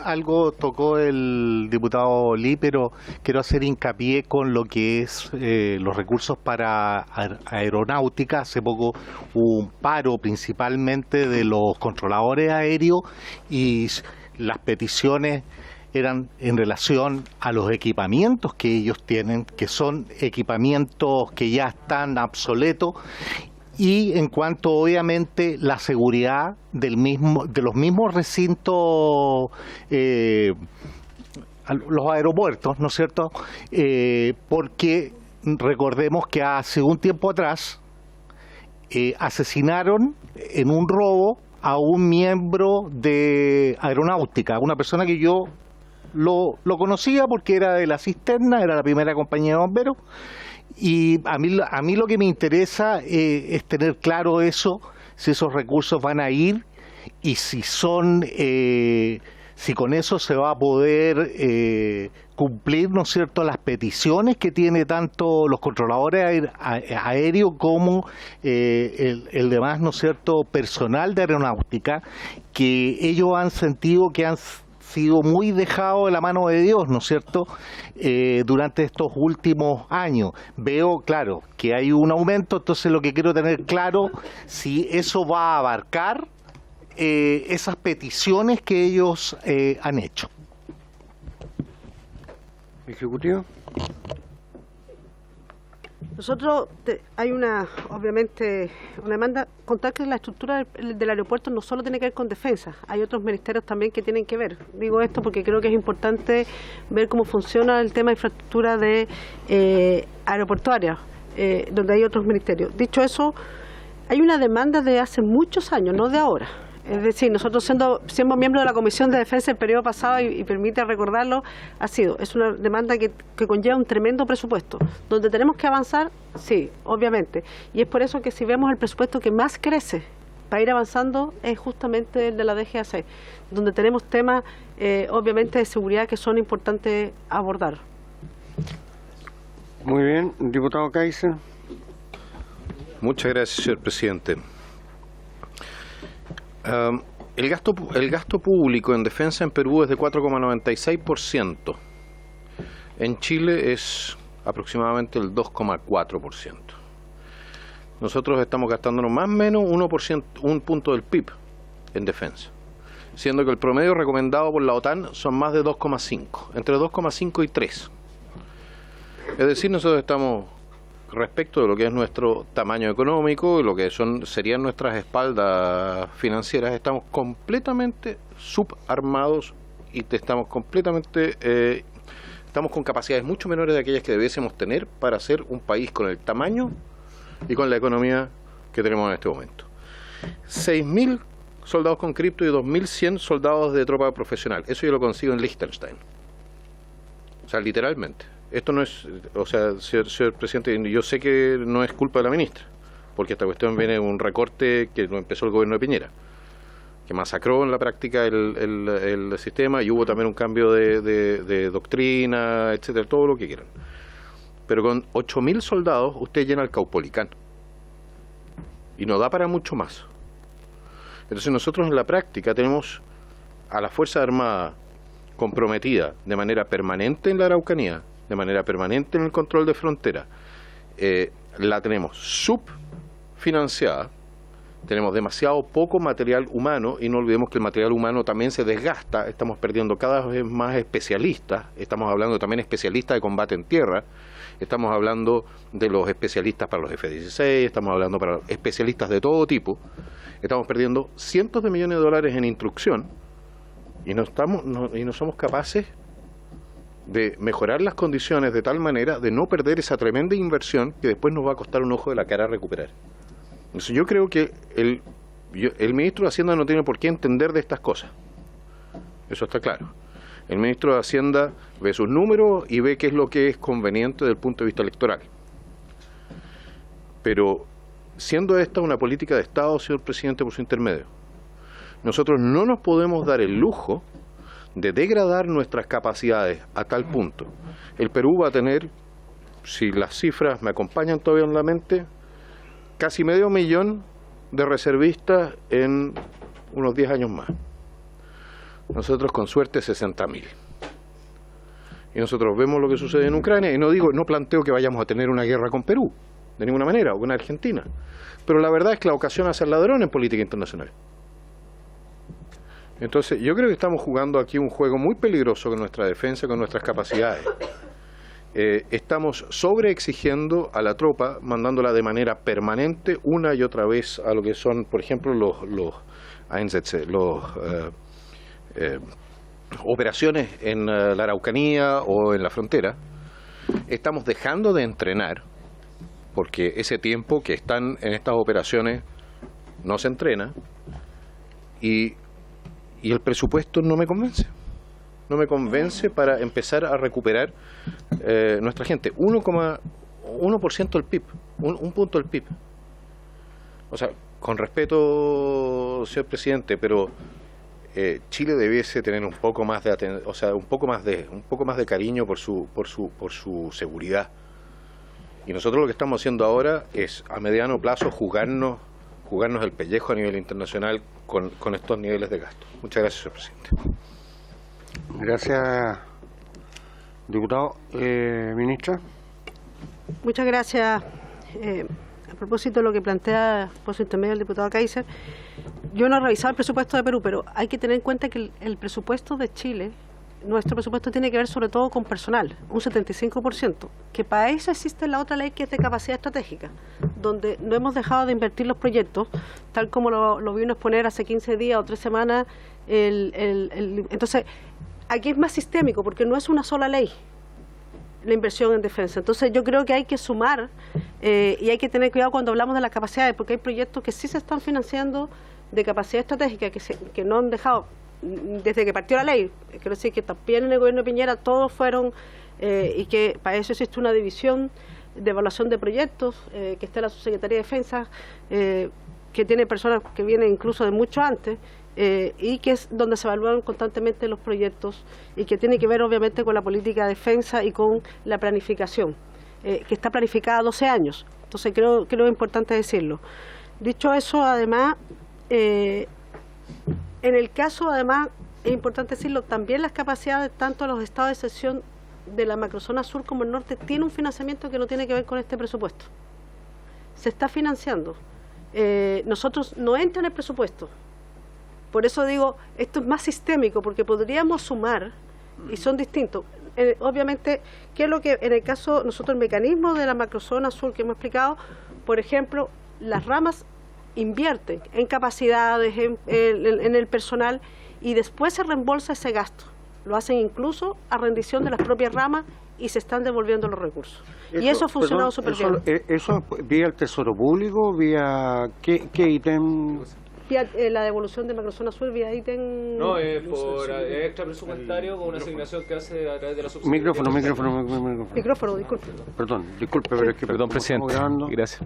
J: algo tocó el diputado Lee, pero quiero hacer hincapié con lo que es los recursos para aeronáutica. Hace poco hubo un paro principalmente de los controladores aéreos y las peticiones eran en relación a los equipamientos que ellos tienen, que son equipamientos que ya están obsoletos, y en cuanto obviamente la seguridad de los mismos recintos, los aeropuertos, ¿no es cierto? Porque recordemos que hace un tiempo atrás asesinaron en un robo a un miembro de aeronáutica, una persona que yo lo conocía porque era de la cisterna, era la primera compañía de bomberos. Y a mí lo que me interesa es tener claro eso, si esos recursos van a ir y si con eso se va a poder cumplir, ¿no es cierto?, las peticiones que tiene tanto los controladores aéreos como el demás, ¿no es cierto?, personal de aeronáutica, que ellos han sentido que han sido muy dejados de la mano de Dios, ¿no es cierto?, durante estos últimos años. Veo, claro, que hay un aumento, entonces lo que quiero tener claro, si eso va a abarcar esas peticiones que ellos han hecho.
A: Ejecutivo.
F: Nosotros hay obviamente una demanda, contar que la estructura del aeropuerto no solo tiene que ver con defensa, hay otros ministerios también que tienen que ver. Digo esto porque creo que es importante ver cómo funciona el tema de infraestructura de aeroportuaria, donde hay otros ministerios. Dicho eso, hay una demanda de hace muchos años, no de ahora. Es decir, nosotros siendo miembros de la Comisión de Defensa el periodo pasado, y permite recordarlo, es una demanda que conlleva un tremendo presupuesto. Donde tenemos que avanzar, sí, obviamente. Y es por eso que si vemos el presupuesto que más crece para ir avanzando es justamente el de la DGAC, donde tenemos temas, obviamente, de seguridad que son importantes abordar.
A: Muy bien. Diputado Kaiser.
C: Muchas gracias, señor presidente. El gasto público en defensa en Perú es de 4,96%. En Chile es aproximadamente el 2,4%. Nosotros estamos gastándonos más o menos 1%, un punto del PIB en defensa, siendo que el promedio recomendado por la OTAN son más de 2,5, entre 2,5 y 3. Es decir, nosotros estamos, respecto de lo que es nuestro tamaño económico y lo que serían nuestras espaldas financieras, estamos completamente subarmados y estamos con capacidades mucho menores de aquellas que debiésemos tener para ser un país con el tamaño y con la economía que tenemos en este momento. 6.000 soldados con cripto y 2.100 soldados de tropa profesional. Eso yo lo consigo en Liechtenstein. O sea, literalmente. Esto no es, o sea, señor presidente, yo sé que no es culpa de la ministra, porque esta cuestión viene de un recorte que lo empezó el gobierno de Piñera, que masacró en la práctica el sistema, y hubo también un cambio de doctrina, etcétera, todo lo que quieran. Pero con 8.000 soldados usted llena el Caupolicán y no da para mucho más. Entonces nosotros en la práctica tenemos a la Fuerza Armada comprometida de manera permanente en la Araucanía, de manera permanente en el control de frontera. La tenemos subfinanciada, tenemos demasiado poco material humano, y no olvidemos que el material humano también se desgasta, estamos perdiendo cada vez más especialistas, estamos hablando también de especialistas de combate en tierra, estamos hablando de los especialistas para los F-16, estamos hablando para especialistas de todo tipo, estamos perdiendo cientos de millones de dólares en instrucción, y no somos capaces de mejorar las condiciones de tal manera de no perder esa tremenda inversión que después nos va a costar un ojo de la cara recuperar. Entonces yo creo que el ministro de Hacienda no tiene por qué entender de estas cosas. Eso está claro. El ministro de Hacienda ve sus números y ve qué es lo que es conveniente desde el punto de vista electoral. Pero siendo esta una política de Estado, señor presidente, por su intermedio, nosotros no nos podemos dar el lujo de degradar nuestras capacidades a tal punto. El Perú va a tener, si las cifras me acompañan todavía en la mente, casi 500.000 de reservistas en unos 10 años más. Nosotros con suerte 60.000. Y nosotros vemos lo que sucede en Ucrania, y no planteo que vayamos a tener una guerra con Perú, de ninguna manera, o con Argentina. Pero la verdad es que la ocasión hace al ladrón en política internacional. Entonces, yo creo que estamos jugando aquí un juego muy peligroso con nuestra defensa, con nuestras capacidades. Estamos sobreexigiendo a la tropa, mandándola de manera permanente una y otra vez a lo que son, por ejemplo, los operaciones en la Araucanía o en la frontera. Estamos dejando de entrenar, porque ese tiempo que están en estas operaciones no se entrena, y el presupuesto no me convence. No me convence para empezar a recuperar nuestra gente. 1% del PIB, un punto del PIB. O sea, con respeto, señor presidente, pero Chile debiese tener un poco más de un poco más de cariño por su seguridad. Y nosotros lo que estamos haciendo ahora es a mediano plazo jugarnos el pellejo a nivel internacional con estos niveles de gasto. Muchas gracias, señor presidente.
A: Gracias, diputado. Ministra.
F: Muchas gracias. A propósito de lo que plantea por su intermedio el diputado Kaiser, yo no he revisado el presupuesto de Perú, pero hay que tener en cuenta que el presupuesto de Chile, nuestro presupuesto tiene que ver sobre todo con personal, un 75%, que para eso existe la otra ley que es de capacidad estratégica, donde no hemos dejado de invertir los proyectos, tal como lo vino a exponer hace 15 días o 3 semanas. Entonces, aquí es más sistémico, porque no es una sola ley la inversión en defensa. Entonces yo creo que hay que sumar y hay que tener cuidado cuando hablamos de las capacidades, porque hay proyectos que sí se están financiando de capacidad estratégica, que no han dejado desde que partió la ley. Quiero decir que también en el gobierno de Piñera todos fueron, y que para eso existe una división de evaluación de proyectos, que está la Subsecretaría de Defensa, que tiene personas que vienen incluso de mucho antes, y que es donde se evalúan constantemente los proyectos, y que tiene que ver obviamente con la política de defensa y con la planificación, que está planificada a 12 años. Entonces creo que es importante decirlo. Dicho eso, además, en el caso, además, es importante decirlo, también las capacidades, tanto los estados de excepción de la macrozona sur como el norte, tiene un financiamiento que no tiene que ver con este presupuesto. Se está financiando. Nosotros no entra en el presupuesto. Por eso digo, esto es más sistémico, porque podríamos sumar, y son distintos. Obviamente, ¿qué es lo que en el caso, nosotros el mecanismo de la macrozona sur que hemos explicado, por ejemplo, las ramas invierten en capacidades, en el personal, y después se reembolsa ese gasto. Lo hacen incluso a rendición de las propias ramas y se están devolviendo los recursos. Y eso ha funcionado súper bien.
A: ¿Eso vía el Tesoro Público, vía qué ítem?
F: Vía, la devolución de macrozona sur vía ítem...
G: No, es por extra presupuestario con una asignación que hace a través de la subsecretaría.
F: Micrófono, disculpe.
A: Perdón, pero es que...
G: Perdón, presidente. Gracias.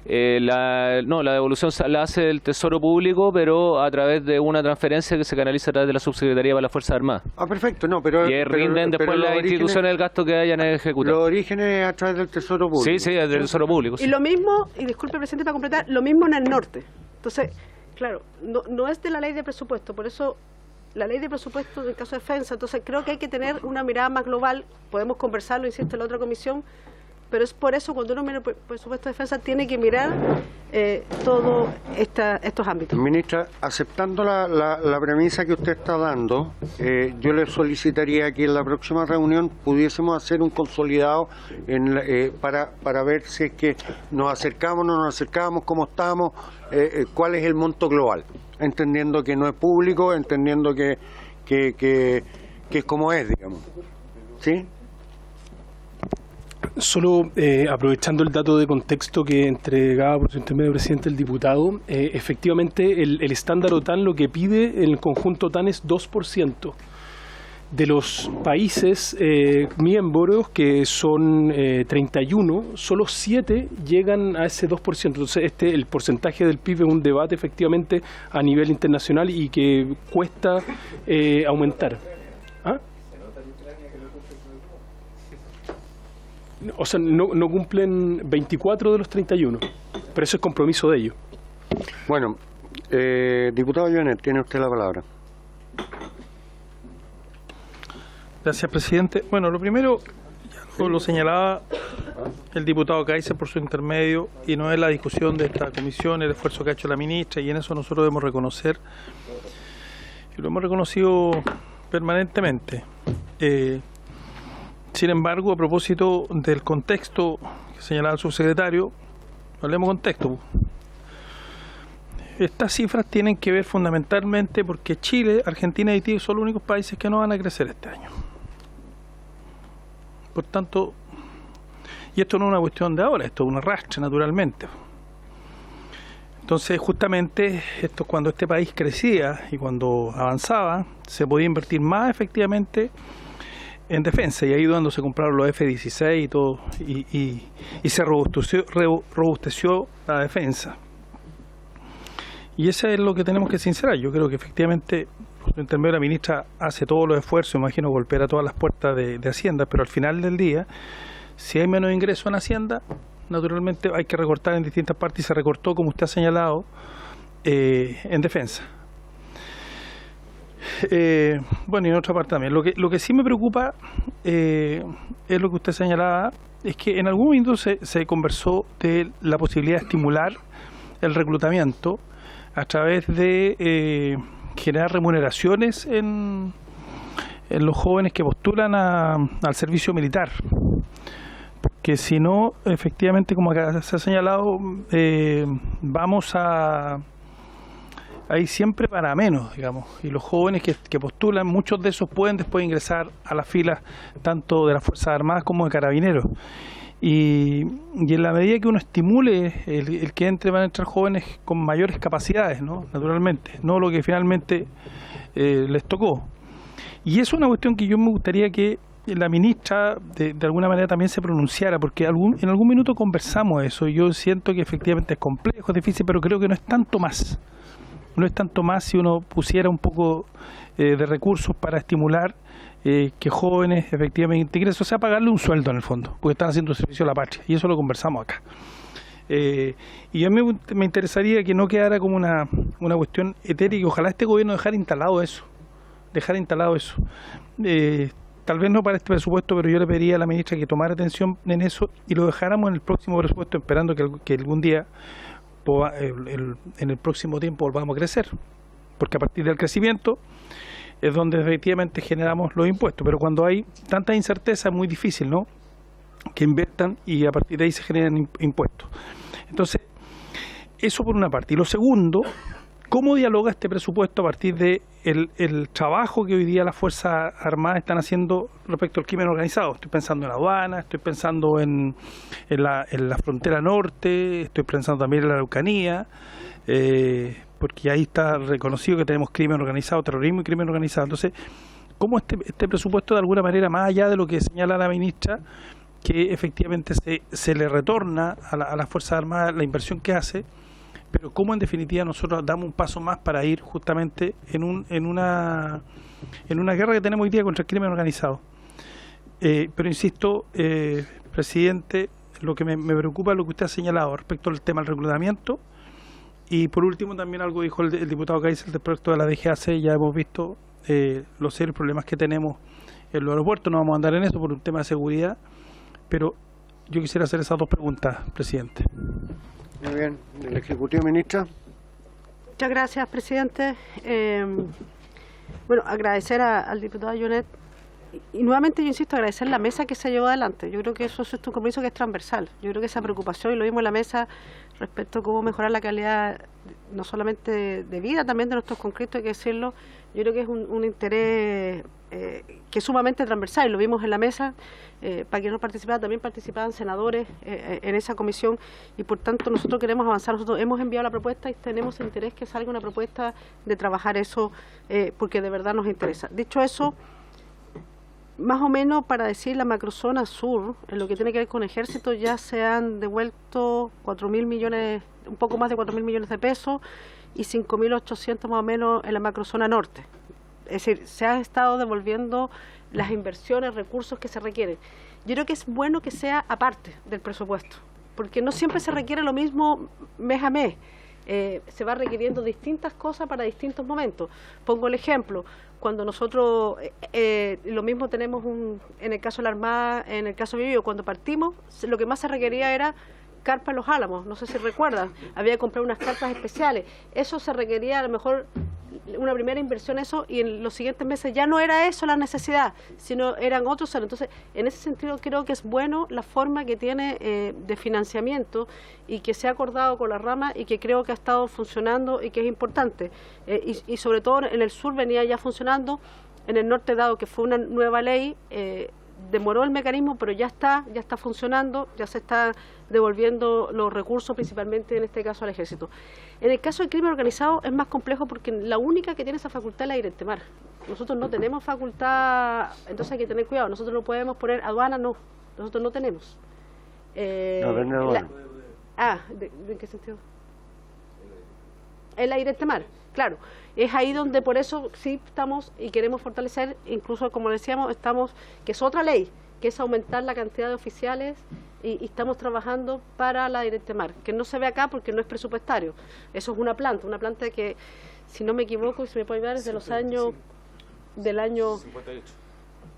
G: La devolución la hace el Tesoro Público, pero a través de una transferencia que se canaliza a través de la Subsecretaría para las Fuerzas Armadas.
A: Perfecto, no, pero...
G: Y rinden después las instituciones el gasto que hayan ejecutado.
A: ¿Los orígenes a través del Tesoro Público?
G: Sí, es del Tesoro Público.
F: Y lo mismo, y disculpe, presidente, para completar, lo mismo en el norte. Entonces, claro, no es de la ley de presupuesto, por eso la ley de presupuesto del caso de defensa, entonces creo que hay que tener una mirada más global, podemos conversarlo, insisto, en la otra comisión, pero es por eso cuando uno mira el presupuesto de defensa tiene que mirar todos estos ámbitos.
A: Ministra, aceptando la premisa que usted está dando, yo le solicitaría que en la próxima reunión pudiésemos hacer un consolidado para ver si es que nos acercamos, no nos acercamos, cómo estamos, cuál es el monto global, entendiendo que no es público, entendiendo que es como es, digamos. ¿Sí?
D: Solo aprovechando el dato de contexto que entregaba por su intermedio presidente el diputado, efectivamente el estándar OTAN lo que pide en el conjunto OTAN es 2%. De los países miembros, que son 31, solo 7 llegan a ese 2%. Entonces el porcentaje del PIB es un debate efectivamente a nivel internacional y que cuesta aumentar. ¿Ah? O sea, no cumplen 24 de los 31, pero eso es compromiso de ellos.
A: Bueno, diputado Joanet, tiene usted la palabra.
E: Gracias, presidente. Bueno, lo primero, ya lo señalaba el diputado Kaiser por su intermedio, y no es la discusión de esta comisión, el esfuerzo que ha hecho la ministra, y en eso nosotros debemos reconocer, y lo hemos reconocido permanentemente. Sin embargo, a propósito del contexto que señalaba el subsecretario, hablemos contexto. Estas cifras tienen que ver fundamentalmente porque Chile, Argentina y Haití son los únicos países que no van a crecer este año. Por tanto, y esto no es una cuestión de ahora, esto es un arrastre naturalmente. Entonces, justamente, esto cuando este país crecía y cuando avanzaba, se podía invertir más efectivamente en defensa, y ahí donde se compraron los F-16 y todo, y se robusteció la defensa. Y eso es lo que tenemos que sincerar. Yo creo que efectivamente por intermedio de la ministra hace todos los esfuerzos, imagino golpear a todas las puertas de Hacienda, pero al final del día, si hay menos ingresos en Hacienda, naturalmente hay que recortar en distintas partes, y se recortó, como usted ha señalado, en defensa. Bueno, y en otra parte también. Lo que sí me preocupa es lo que usted señalaba, es que en algún momento se conversó de la posibilidad de estimular el reclutamiento a través de generar remuneraciones en los jóvenes que postulan al servicio militar. Porque si no, efectivamente, como acá se ha señalado, vamos a ir siempre para menos, digamos, y los jóvenes que postulan, muchos de esos pueden después ingresar a las filas tanto de las Fuerzas Armadas como de Carabineros, y en la medida que uno estimule el que entre, van a entrar jóvenes con mayores capacidades, ¿no? Naturalmente, no lo que finalmente les tocó. Y es una cuestión que yo me gustaría que la ministra de alguna manera también se pronunciara, porque en algún minuto conversamos eso, y yo siento que efectivamente es complejo, es difícil, pero creo que no es tanto más. No es tanto más si uno pusiera un poco de recursos para estimular que jóvenes efectivamente ingresen, o sea, pagarle un sueldo en el fondo, porque están haciendo servicio a la patria, y eso lo conversamos acá. Y a mí me interesaría que no quedara como una cuestión etérea, y ojalá este gobierno dejara instalado eso. Tal vez no para este presupuesto, pero yo le pediría a la ministra que tomara atención en eso y lo dejáramos en el próximo presupuesto, esperando que algún día, en el próximo tiempo, volvamos a crecer. Porque a partir del crecimiento es donde efectivamente generamos los impuestos. Pero cuando hay tanta incerteza es muy difícil, ¿no?, que inviertan y a partir de ahí se generan impuestos. Entonces, eso por una parte. Y lo segundo, ¿cómo dialoga este presupuesto a partir de el trabajo que hoy día las Fuerzas Armadas están haciendo respecto al crimen organizado? Estoy pensando en aduana, estoy pensando en la frontera norte, estoy pensando también en la Araucanía, porque ahí está reconocido que tenemos crimen organizado, terrorismo y crimen organizado. Entonces, ¿cómo este presupuesto de alguna manera, más allá de lo que señala la ministra, que efectivamente se le retorna a las Fuerzas Armadas la inversión que hace, pero cómo en definitiva nosotros damos un paso más para ir justamente en una guerra que tenemos hoy día contra el crimen organizado? Pero insisto, presidente, lo que me preocupa es lo que usted ha señalado respecto al tema del reclutamiento, y por último también algo dijo el diputado Kaiser del proyecto de la DGAC. Ya hemos visto los serios problemas que tenemos en los aeropuertos, no vamos a andar en eso por un tema de seguridad, pero yo quisiera hacer esas dos preguntas, presidente.
A: Muy bien, del Ejecutivo, ministra.
F: Muchas gracias, presidente. Bueno, agradecer al diputado Yunet, y nuevamente yo insisto, agradecer la mesa que se llevó adelante. Yo creo que eso es un compromiso que es transversal. Yo creo que esa preocupación, y lo vimos en la mesa respecto a cómo mejorar la calidad no solamente de vida, también de nuestros conscriptos, hay que decirlo, yo creo que es un interés que es sumamente transversal, y lo vimos en la mesa. Para quien no participaba, también participaban senadores en esa comisión, y por tanto nosotros queremos avanzar. Nosotros hemos enviado la propuesta y tenemos interés que salga una propuesta de trabajar eso, porque de verdad nos interesa. Dicho eso, más o menos para decir la macrozona sur, en lo que tiene que ver con ejército, ya se han devuelto 4.000 millones, un poco más de 4.000 millones de pesos, y 5.800 más o menos en la macrozona norte. Es decir, se han estado devolviendo las inversiones, recursos que se requieren. Yo creo que es bueno que sea aparte del presupuesto, porque no siempre se requiere lo mismo mes a mes. Se va requiriendo distintas cosas para distintos momentos. Pongo el ejemplo, cuando nosotros, lo mismo tenemos en el caso de la Armada, en el caso de Biobío, cuando partimos, lo que más se requería era carpas en Los Álamos, no sé si recuerdan, había que comprar unas carpas especiales. Eso se requería a lo mejor una primera inversión, eso, y en los siguientes meses ya no era eso la necesidad, sino eran otros. Entonces, en ese sentido creo que es bueno la forma que tiene de financiamiento, y que se ha acordado con la rama, y que creo que ha estado funcionando y que es importante. Y sobre todo en el sur venía ya funcionando, en el norte, dado que fue una nueva ley, demoró el mecanismo, pero ya está funcionando, ya se está devolviendo los recursos, principalmente en este caso al ejército. En el caso del crimen organizado es más complejo, porque la única que tiene esa facultad es la Directemar. Nosotros no tenemos facultad, entonces hay que tener cuidado. Nosotros no podemos poner aduana, no, nosotros no tenemos. ¿En qué sentido? En la Directemar, claro. Es ahí donde por eso sí estamos y queremos fortalecer, incluso como decíamos, que es otra ley, que es aumentar la cantidad de oficiales, y estamos trabajando para la Directemar, que no se ve acá porque no es presupuestario. Eso es una planta que, si no me equivoco, y se me puede ayudar, es de los años, del año 58.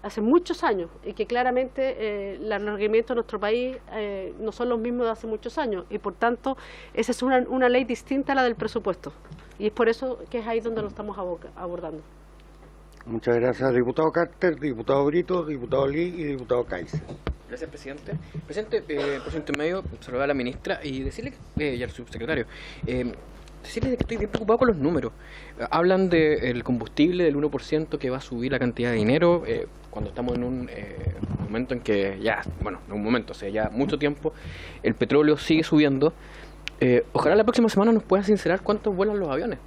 F: Hace muchos años, y que claramente los requerimientos de nuestro país no son los mismos de hace muchos años, y por tanto esa es una ley distinta a la del presupuesto, y es por eso que es ahí donde lo estamos abordando.
A: Muchas gracias, diputado Carter, diputado Brito, diputado Lee y diputado Kaiser.
K: Gracias, presidente. Presidente, por su intermedio, saludar a la ministra y decirle, y al subsecretario, decirles que estoy bien preocupado con los números. Hablan del combustible, del 1% que va a subir la cantidad de dinero, cuando estamos en un momento en que ya, bueno, en un momento, o sea, ya mucho tiempo, el petróleo sigue subiendo. Ojalá la próxima semana nos pueda sincerar cuántos vuelan los aviones,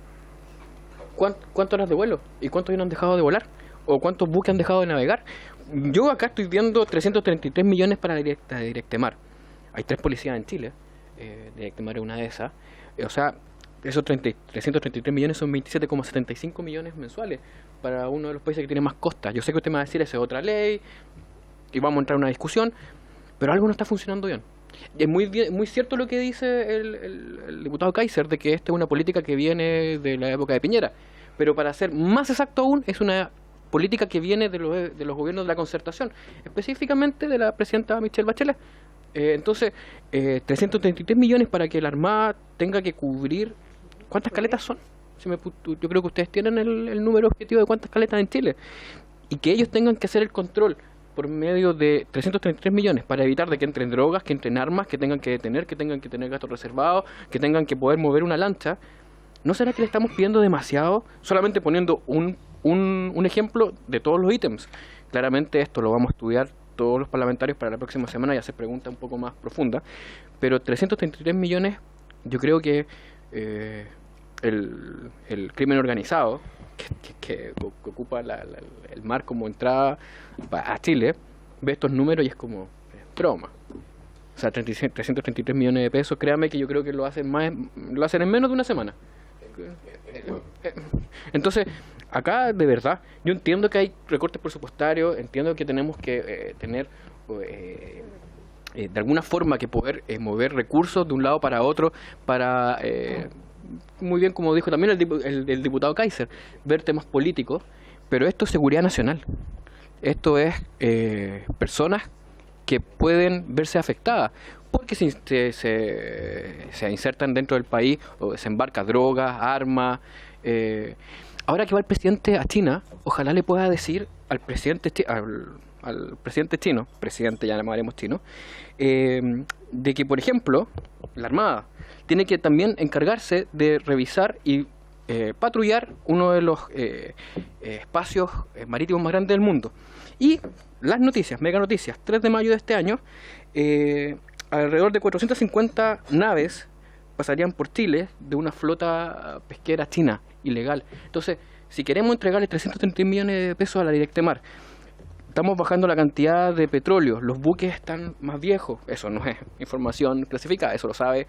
K: cuántas horas de vuelo, y cuántos no han dejado de volar, o cuántos buques han dejado de navegar. Yo acá estoy viendo 333 millones para la Directemar. Hay 3 policías en Chile, Directemar es una de esas. O sea, esos 333 millones son 27,75 millones mensuales para uno de los países que tiene más costas. Yo sé que usted me va a decir, esa es otra ley, y vamos a entrar en una discusión, pero algo no está funcionando bien. Y es muy cierto lo que dice el diputado Kaiser, de que esta es una política que viene de la época de Piñera, pero para ser más exacto aún, es una política que viene de los gobiernos de la concertación, específicamente de la presidenta Michelle Bachelet. Entonces, 333 millones para que la Armada tenga que cubrir... ¿Cuántas caletas son? Yo creo que ustedes tienen el número objetivo de cuántas caletas en Chile. Y que ellos tengan que hacer el control por medio de 333 millones para evitar de que entren drogas, que entren armas, que tengan que detener, que tengan que tener gastos reservados, que tengan que poder mover una lancha. ¿No será que le estamos pidiendo demasiado? Solamente poniendo un ejemplo de todos los ítems. Claramente esto lo vamos a estudiar todos los parlamentarios para la próxima semana y hacer preguntas un poco más profundas. Pero 333 millones, yo creo que el crimen organizado, que ocupa el mar como entrada a Chile, ve estos números y es como broma. O sea, 333 millones de pesos, créame que yo creo que lo hacen en menos de una semana. Entonces, acá de verdad, yo entiendo que hay recortes presupuestarios, entiendo que tenemos que tener de alguna forma que poder mover recursos de un lado para otro para, muy bien como dijo también el diputado Kaiser, ver temas políticos, pero esto es seguridad nacional. Esto es personas que pueden verse afectadas porque se insertan dentro del país o desembarca drogas, armas. Ahora que va el presidente a China, ojalá le pueda decir al presidente chino, presidente ya llamaremos chino, de que, por ejemplo, la Armada tiene que también encargarse de revisar y patrullar uno de los espacios marítimos más grandes del mundo. Y las noticias, mega noticias, 3 de mayo de este año, alrededor de 450 naves pasarían por Chile de una flota pesquera china ilegal. Entonces, si queremos entregarle 330 millones de pesos a la Directemar, estamos bajando la cantidad de petróleo, los buques están más viejos, eso no es información clasificada, eso lo sabe,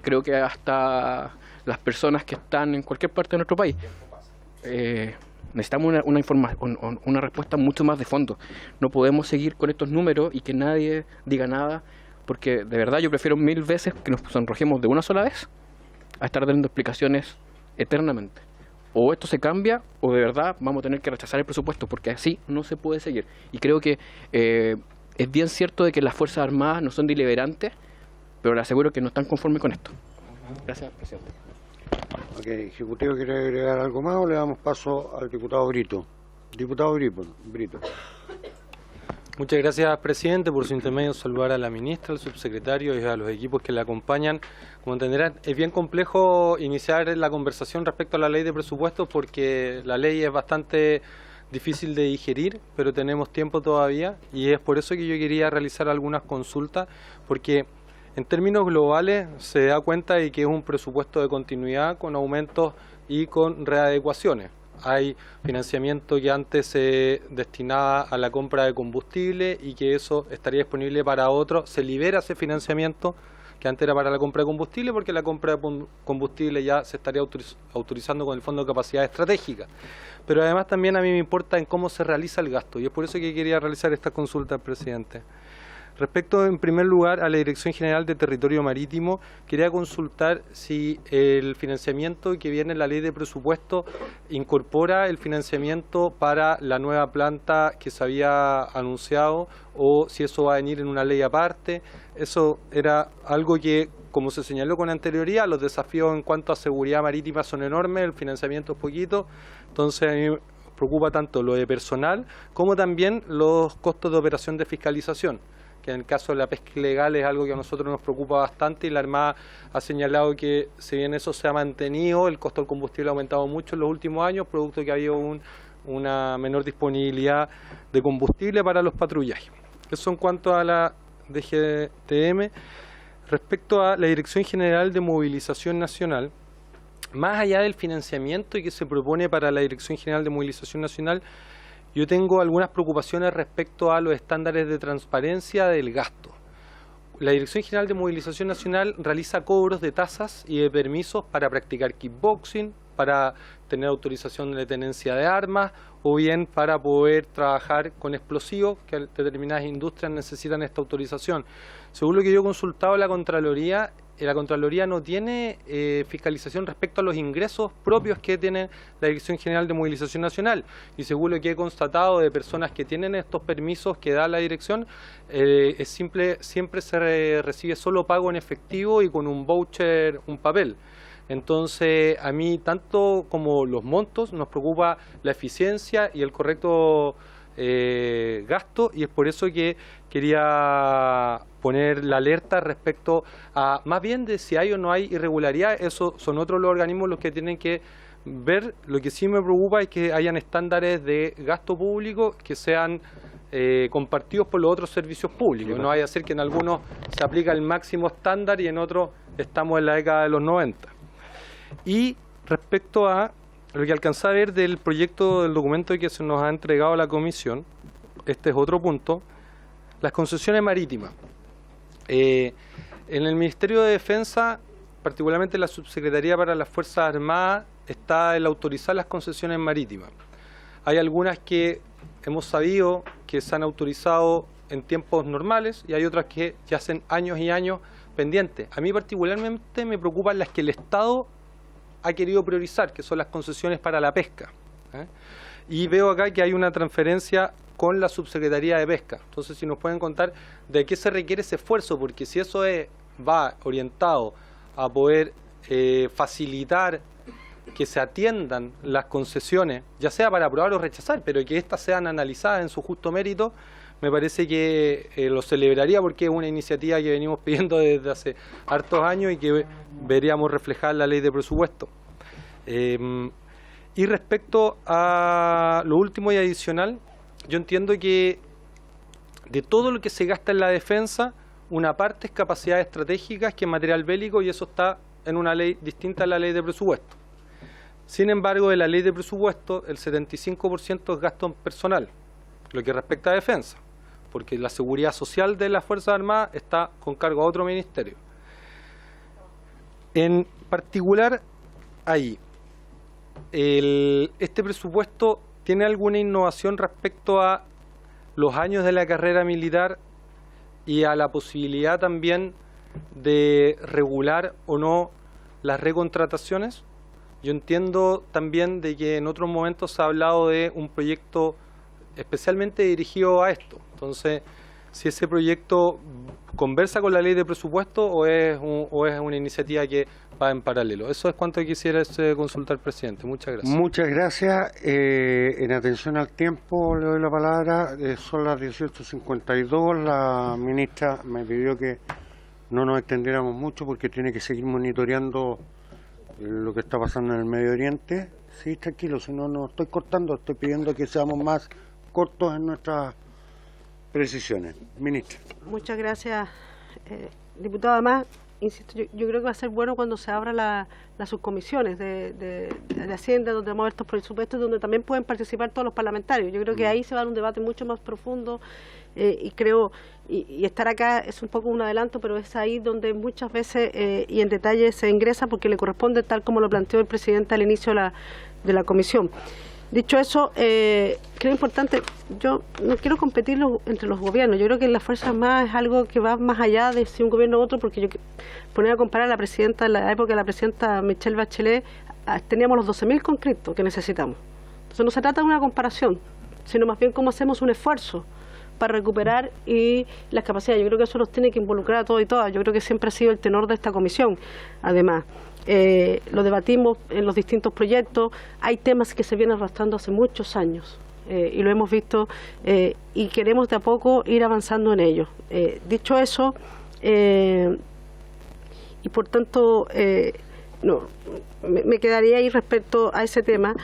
K: creo que hasta las personas que están en cualquier parte de nuestro país. Necesitamos una respuesta mucho más de fondo. No podemos seguir con estos números y que nadie diga nada, porque de verdad yo prefiero 1000 veces que nos sonrojemos de una sola vez a estar dando explicaciones eternamente. O esto se cambia o de verdad vamos a tener que rechazar el presupuesto, porque así no se puede seguir. Y creo que es bien cierto de que las Fuerzas Armadas no son deliberantes, pero le aseguro que no están conformes con esto. Gracias, presidente.
A: Ok, Ejecutivo, ¿quiere agregar algo más o le damos paso al diputado Brito? Diputado Brito.
L: Muchas gracias, presidente. Por su intermedio, saludar a la ministra, al subsecretario y a los equipos que la acompañan. Como entenderán, es bien complejo iniciar la conversación respecto a la ley de presupuestos porque la ley es bastante difícil de digerir, pero tenemos tiempo todavía y es por eso que yo quería realizar algunas consultas, porque en términos globales se da cuenta de que es un presupuesto de continuidad con aumentos y con readecuaciones. Hay financiamiento que antes se destinaba a la compra de combustible y que eso estaría disponible para otros. Se libera ese financiamiento que antes era para la compra de combustible porque la compra de combustible ya se estaría autorizando con el Fondo de Capacidad Estratégica. Pero además también a mí me importa en cómo se realiza el gasto y es por eso que quería realizar esta consulta al presidente. Respecto, en primer lugar, a la Dirección General de Territorio Marítimo, quería consultar si el financiamiento que viene en la ley de presupuesto incorpora el financiamiento para la nueva planta que se había anunciado o si eso va a venir en una ley aparte. Eso era algo que, como se señaló con anterioridad, los desafíos en cuanto a seguridad marítima son enormes, el financiamiento es poquito, entonces a mí me preocupa tanto lo de personal como también los costos de operación de fiscalización, que en el caso de la pesca ilegal es algo que a nosotros nos preocupa bastante y la Armada ha señalado que si bien eso se ha mantenido, el costo del combustible ha aumentado mucho en los últimos años, producto de que ha habido una menor disponibilidad de combustible para los patrullajes. Eso en cuanto a la DGTM. Respecto a la Dirección General de Movilización Nacional, más allá del financiamiento que se propone para la Dirección General de Movilización Nacional, yo tengo algunas preocupaciones respecto a los estándares de transparencia del gasto. la Dirección General de Movilización Nacional realiza cobros de tasas y de permisos para practicar kickboxing, para tener autorización de tenencia de armas o bien para poder trabajar con explosivos, que determinadas industrias necesitan esta autorización. Según lo que yo he consultado la Contraloría no tiene fiscalización respecto a los ingresos propios que tiene la Dirección General de Movilización Nacional. Y según lo que he constatado de personas que tienen estos permisos que da la Dirección, siempre se recibe solo pago en efectivo y con un voucher, un papel. Entonces, a mí, tanto como los montos, nos preocupa la eficiencia y el correcto gasto, y es por eso que quería poner la alerta respecto a, más bien de si hay o no hay irregularidad. Eso son otros los organismos los que tienen que ver. Lo que sí me preocupa es que hayan estándares de gasto público que sean compartidos por los otros servicios públicos. No vaya a ser que en algunos se aplica el máximo estándar y en otros estamos en la década de los 90. Y respecto a lo que alcancé a ver del proyecto del documento que se nos ha entregado a la comisión, este es otro punto, las concesiones marítimas. En el Ministerio de Defensa, particularmente la Subsecretaría para las Fuerzas Armadas, está el autorizar las concesiones marítimas. Hay algunas que hemos sabido que se han autorizado en tiempos normales y hay otras que ya hacen años y años pendientes. A mí particularmente me preocupan las que el Estado ha querido priorizar, que son las concesiones para la pesca. Y veo acá que hay una transferencia con la Subsecretaría de Pesca. Entonces, si nos pueden contar de qué se requiere ese esfuerzo, porque si eso va orientado a poder facilitar que se atiendan las concesiones, ya sea para aprobar o rechazar, pero que éstas sean analizadas en su justo mérito, me parece que lo celebraría, porque es una iniciativa que venimos pidiendo desde hace hartos años y que veríamos reflejar la ley de presupuesto. Y respecto a lo último y adicional, yo entiendo que de todo lo que se gasta en la defensa, una parte es capacidades estratégicas, que es material bélico, y eso está en una ley distinta a la ley de presupuesto. Sin embargo, de la ley de presupuesto, el 75% es gasto personal, lo que respecta a defensa, porque la seguridad social de las Fuerzas Armadas está con cargo a otro ministerio. En particular, ahí, este presupuesto tiene alguna innovación respecto a los años de la carrera militar y a la posibilidad también de regular o no las recontrataciones. Yo entiendo también de que en otros momentos se ha hablado de un proyecto especialmente dirigido a esto. Entonces, si ese proyecto conversa con la ley de presupuesto o es una iniciativa que va en paralelo. Eso es cuanto quisiera consultar, presidente. Muchas gracias.
A: Muchas gracias. En atención al tiempo, le doy la palabra. Son las 18:52. La ministra me pidió que no nos extendiéramos mucho porque tiene que seguir monitoreando lo que está pasando en el Medio Oriente. Sí, tranquilo, si no estoy cortando, estoy pidiendo que seamos más cortos en nuestras precisiones. Ministra.
F: Muchas gracias, diputado. Además, insisto, yo creo que va a ser bueno cuando se abran las subcomisiones de Hacienda, donde vamos a ver estos presupuestos, donde también pueden participar todos los parlamentarios. Yo creo que ahí se va a dar un debate mucho más profundo y creo, y estar acá es un poco un adelanto, pero es ahí donde muchas veces y en detalle se ingresa porque le corresponde, tal como lo planteó el presidente al inicio de la comisión. Dicho eso, creo importante, yo no quiero competir entre los gobiernos. Yo creo que las Fuerzas Armadas es algo que va más allá de si un gobierno u otro, porque yo ponía a comparar a la presidenta, en la época de la presidenta Michelle Bachelet, teníamos los 12.000 conscriptos que necesitamos. Entonces no se trata de una comparación, sino más bien cómo hacemos un esfuerzo para recuperar y las capacidades. Yo creo que eso nos tiene que involucrar a todos y todas. Yo creo que siempre ha sido el tenor de esta comisión, además. Lo debatimos en los distintos proyectos. Hay temas que se vienen arrastrando hace muchos años y lo hemos visto y queremos de a poco ir avanzando en ello. Dicho eso, y por tanto me quedaría ahí respecto a ese tema.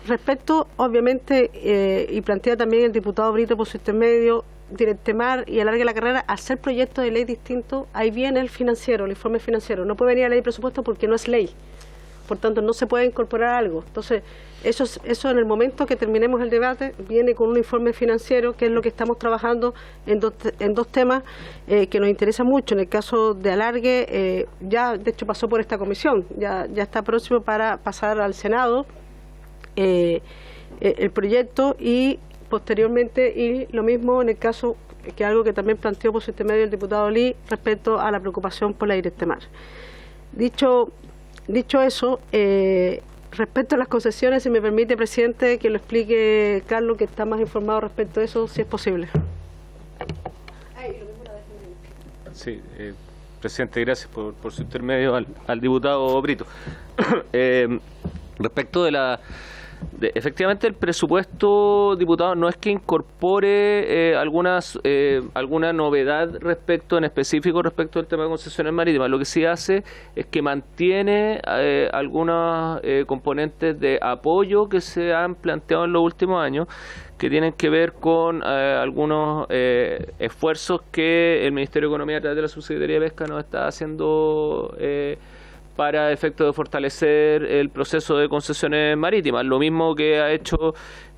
F: Respecto, obviamente, y plantea también el diputado Brito por su intermedio, Directemar y alargue la carrera, al ser proyecto de ley distinto, ahí viene el financiero, el informe financiero. No puede venir a la ley de presupuesto porque no es ley. Por tanto, no se puede incorporar algo. Entonces, Eso en el momento que terminemos el debate viene con un informe financiero, que es lo que estamos trabajando en dos temas que nos interesan mucho. En el caso de alargue, ya de hecho pasó por esta comisión, ya está próximo para pasar al Senado el proyecto, y posteriormente, y lo mismo en el caso, que algo que también planteó por su intermedio el diputado Lee, respecto a la preocupación por la Directemar. Dicho eso, respecto a las concesiones, si me permite, presidente, que lo explique Carlos, que está más informado respecto a eso, si es posible.
G: Sí, presidente, gracias por su intermedio al diputado Brito. Respecto efectivamente, el presupuesto, diputado, no es que incorpore alguna novedad respecto en específico respecto al tema de concesiones marítimas. Lo que sí hace es que mantiene algunos componentes de apoyo que se han planteado en los últimos años, que tienen que ver con algunos esfuerzos que el Ministerio de Economía, a través de la Subsecretaría de Pesca, nos está haciendo para efecto de fortalecer el proceso de concesiones marítimas. Lo mismo que ha hecho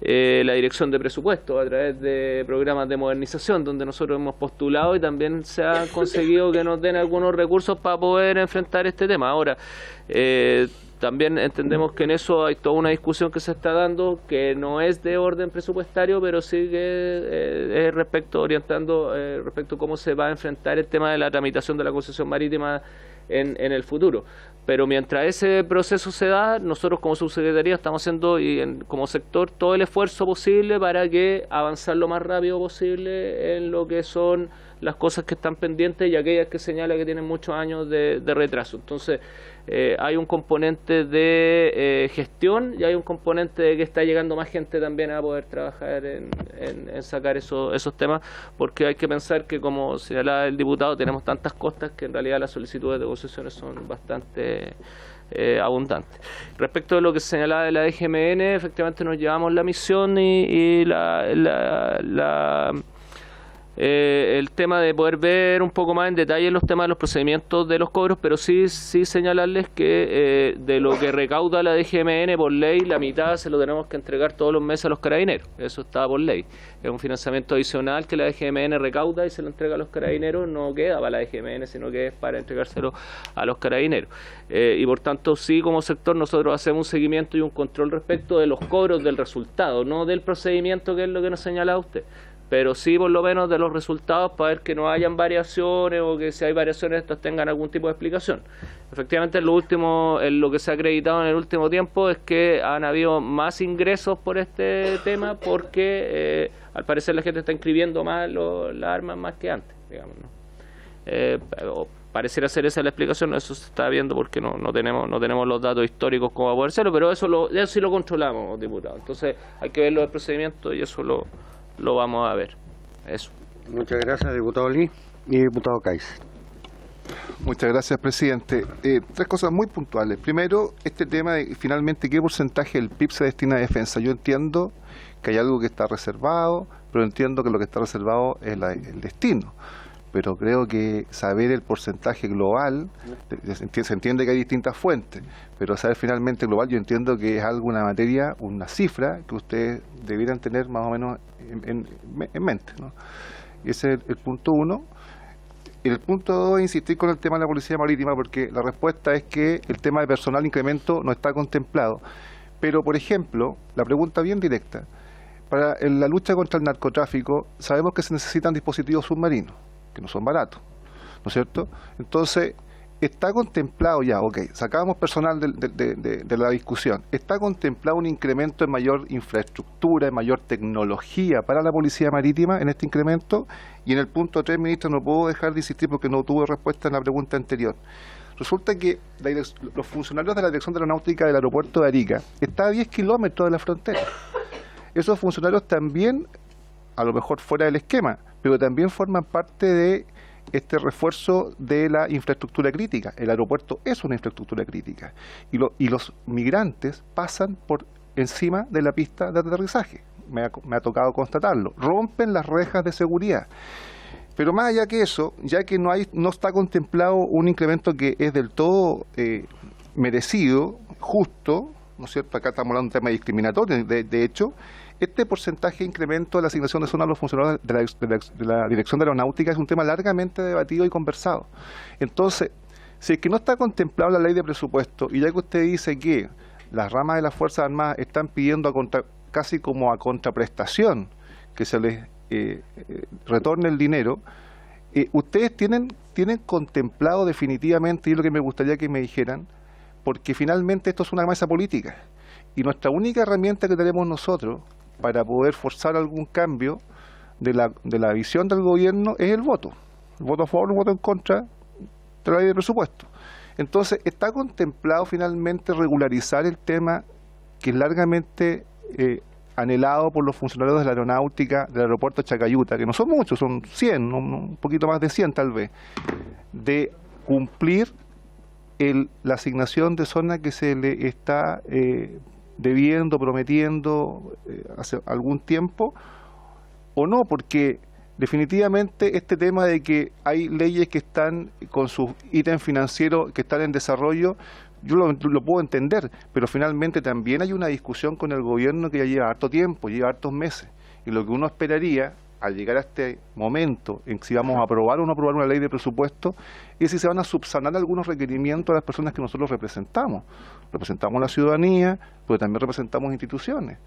G: la Dirección de Presupuestos a través de programas de modernización, donde nosotros hemos postulado y también se ha conseguido que nos den algunos recursos para poder enfrentar este tema. Ahora, también entendemos que en eso hay toda una discusión que se está dando, que no es de orden presupuestario, pero sí que es orientando respecto a cómo se va a enfrentar el tema de la tramitación de la concesión marítima en el futuro. Pero mientras ese proceso se da, nosotros como subsecretaría estamos haciendo, como sector, todo el esfuerzo posible para que avanzar lo más rápido posible en lo que son las cosas que están pendientes y aquellas que señala que tienen muchos años de retraso. Entonces, hay un componente de gestión y hay un componente de que está llegando más gente también a poder trabajar en sacar esos temas, porque hay que pensar que, como señalaba el diputado, tenemos tantas costas que en realidad las solicitudes de concesiones son bastante abundantes. Respecto de lo que señalaba de la DGMN, efectivamente nos llevamos la misión y el tema de poder ver un poco más en detalle los temas de los procedimientos de los cobros, pero sí señalarles que de lo que recauda la DGMN por ley, la mitad se lo tenemos que entregar todos los meses a los carabineros. Eso está por ley. Es un financiamiento adicional que la DGMN recauda y se lo entrega a los carabineros. No queda para la DGMN, sino que es para entregárselo a los carabineros. Y por tanto, sí, como sector, nosotros hacemos un seguimiento y un control respecto de los cobros del resultado, no del procedimiento, que es lo que nos señala usted, pero sí por lo menos de los resultados, para ver que no hayan variaciones, o que si hay variaciones estas tengan algún tipo de explicación. Efectivamente, lo que se ha acreditado en el último tiempo es que han habido más ingresos por este tema, porque al parecer la gente está inscribiendo más las armas más que antes, digamos, ¿no? Pareciera ser esa la explicación. Eso se está viendo porque no tenemos los datos históricos como para poder hacerlo, pero eso sí lo controlamos, diputado. Entonces hay que ver los procedimientos y eso lo vamos a ver. Eso.
A: Muchas gracias, diputado Lee y diputado Kaiser.
I: Muchas gracias, presidente. Tres cosas muy puntuales. Primero, este tema de finalmente qué porcentaje del PIB se destina a defensa. Yo entiendo que hay algo que está reservado, pero entiendo que lo que está reservado es el destino. Pero creo que saber el porcentaje global, se entiende que hay distintas fuentes, pero saber finalmente global, yo entiendo que es alguna materia, una cifra que ustedes debieran tener más o menos en mente, ¿no? Ese es el punto uno. Y el punto dos, insistir con el tema de la Policía Marítima, porque la respuesta es que el tema de personal incremento no está contemplado. Pero, por ejemplo, la pregunta bien directa, para la lucha contra el narcotráfico, sabemos que se necesitan dispositivos submarinos, que no son baratos, ¿no es cierto? Entonces, está contemplado ya, sacamos personal de la discusión, está contemplado un incremento en mayor infraestructura, en mayor tecnología para la Policía Marítima en este incremento. Y en el punto 3, ministro, no puedo dejar de insistir porque no tuve respuesta en la pregunta anterior. Resulta que los funcionarios de la Dirección de Aeronáutica del aeropuerto de Arica está a 10 kilómetros de la frontera. Esos funcionarios también, a lo mejor fuera del esquema, pero también forman parte de este refuerzo de la infraestructura crítica. El aeropuerto es una infraestructura crítica y los migrantes pasan por encima de la pista de aterrizaje. Me ha tocado constatarlo. Rompen las rejas de seguridad. Pero más allá que eso, ya que no está contemplado un incremento que es del todo merecido, justo, ¿no es cierto? Acá estamos hablando de un tema discriminatorio. De hecho, este porcentaje de incremento de la asignación de zona a los funcionarios de la Dirección de Aeronáutica es un tema largamente debatido y conversado. Entonces, si es que no está contemplado en la ley de presupuesto, y ya que usted dice que las ramas de las Fuerzas Armadas están pidiendo casi como a contraprestación que se les retorne el dinero, ustedes tienen contemplado definitivamente, y es lo que me gustaría que me dijeran, porque finalmente esto es una mesa política, y nuestra única herramienta que tenemos nosotros para poder forzar algún cambio de la visión del gobierno es el voto a favor o el voto en contra de la ley de presupuesto. Entonces, ¿está contemplado finalmente regularizar el tema que es largamente anhelado por los funcionarios de la aeronáutica del aeropuerto de Chacayuta, que no son muchos, son 100, un poquito más de 100 tal vez, de cumplir la asignación de zona que se le está debiendo, prometiendo hace algún tiempo, o no? Porque definitivamente este tema de que hay leyes que están con sus ítems financieros que están en desarrollo, yo lo puedo entender, pero finalmente también hay una discusión con el gobierno que ya lleva harto tiempo, lleva hartos meses, y lo que uno esperaría al llegar a este momento en si vamos a aprobar o no aprobar una ley de presupuesto es si se van a subsanar algunos requerimientos a las personas que nosotros representamos. Representamos a la ciudadanía, pero también representamos instituciones.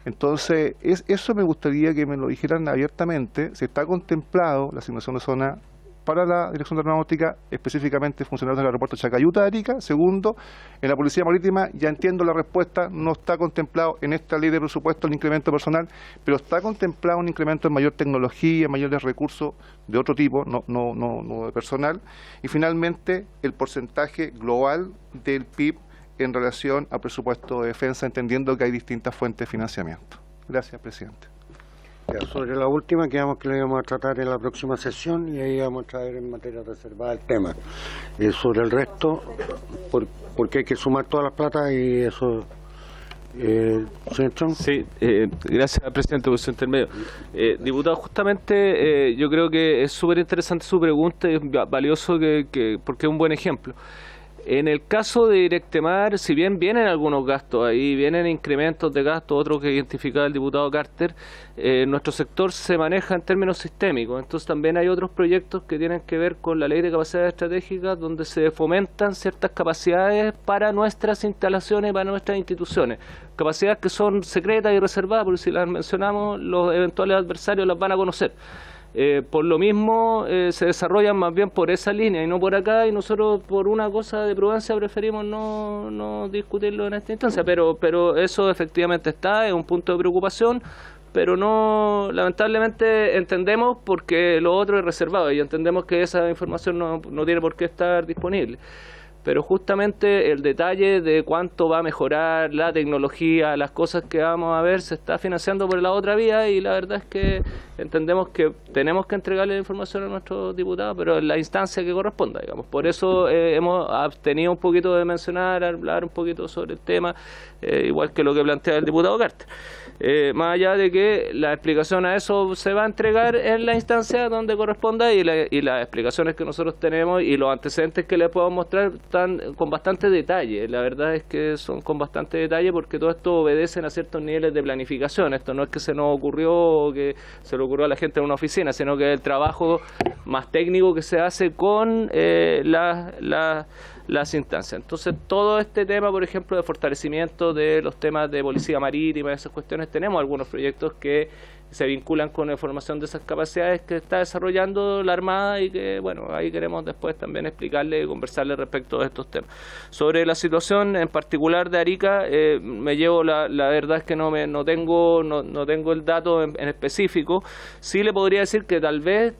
I: Entonces, eso me gustaría que me lo dijeran abiertamente, si está contemplado la asignación de zona para la Dirección de Aeronáutica, específicamente funcionarios del aeropuerto Chacayuta de Arica. Segundo, en la Policía Marítima, ya entiendo la respuesta, no está contemplado en esta ley de presupuesto el incremento personal, pero está contemplado un incremento en mayor tecnología, mayores recursos de otro tipo, no de personal. Y finalmente, el porcentaje global del PIB en relación al presupuesto de defensa, entendiendo que hay distintas fuentes de financiamiento. Gracias, presidente.
A: Ya, sobre la última, quedamos que la íbamos a tratar en la próxima sesión y ahí vamos a traer en materia reservada el tema. Sobre el resto, porque hay que sumar todas las platas y eso... señor Chong.
G: Sí, gracias, presidente, por su intermedio. Diputado, justamente yo creo que es súper interesante su pregunta y es valioso porque es un buen ejemplo. En el caso de Directemar, si bien vienen algunos gastos ahí, vienen incrementos de gastos, otros que identificaba el diputado Carter, nuestro sector se maneja en términos sistémicos. Entonces también hay otros proyectos que tienen que ver con la Ley de Capacidades Estratégicas, donde se fomentan ciertas capacidades para nuestras instalaciones, para nuestras instituciones. Capacidades que son secretas y reservadas, porque si las mencionamos, los eventuales adversarios las van a conocer. Por lo mismo se desarrollan más bien por esa línea y no por acá, y nosotros por una cosa de prudencia preferimos no discutirlo en esta instancia, pero eso efectivamente está, es un punto de preocupación, pero no, lamentablemente entendemos porque lo otro es reservado y entendemos que esa información no tiene por qué estar disponible. Pero justamente el detalle de cuánto va a mejorar la tecnología, las cosas que vamos a ver, se está financiando por la otra vía y la verdad es que entendemos que tenemos que entregarle la información a nuestros diputados, pero en la instancia que corresponda, digamos. Por eso hemos abstenido un poquito de mencionar, hablar un poquito sobre el tema, igual que lo que plantea el diputado Carter. Más allá de que la explicación a eso se va a entregar en la instancia donde corresponda y las explicaciones que nosotros tenemos y los antecedentes que les podemos mostrar están con bastante detalle. La verdad es que son con bastante detalle porque todo esto obedece a ciertos niveles de planificación. Esto no es que se nos ocurrió o que se le ocurrió a la gente en una oficina, sino que es el trabajo más técnico que se hace con las instancias. Entonces, todo este tema, por ejemplo, de fortalecimiento de los temas de policía marítima, esas cuestiones, tenemos algunos proyectos que se vinculan con la formación de esas capacidades que está desarrollando la Armada y que, bueno, ahí queremos después también explicarle y conversarle respecto de estos temas. Sobre la situación en particular de Arica, me llevo, la verdad es que no tengo el dato en específico. Sí le podría decir que tal vez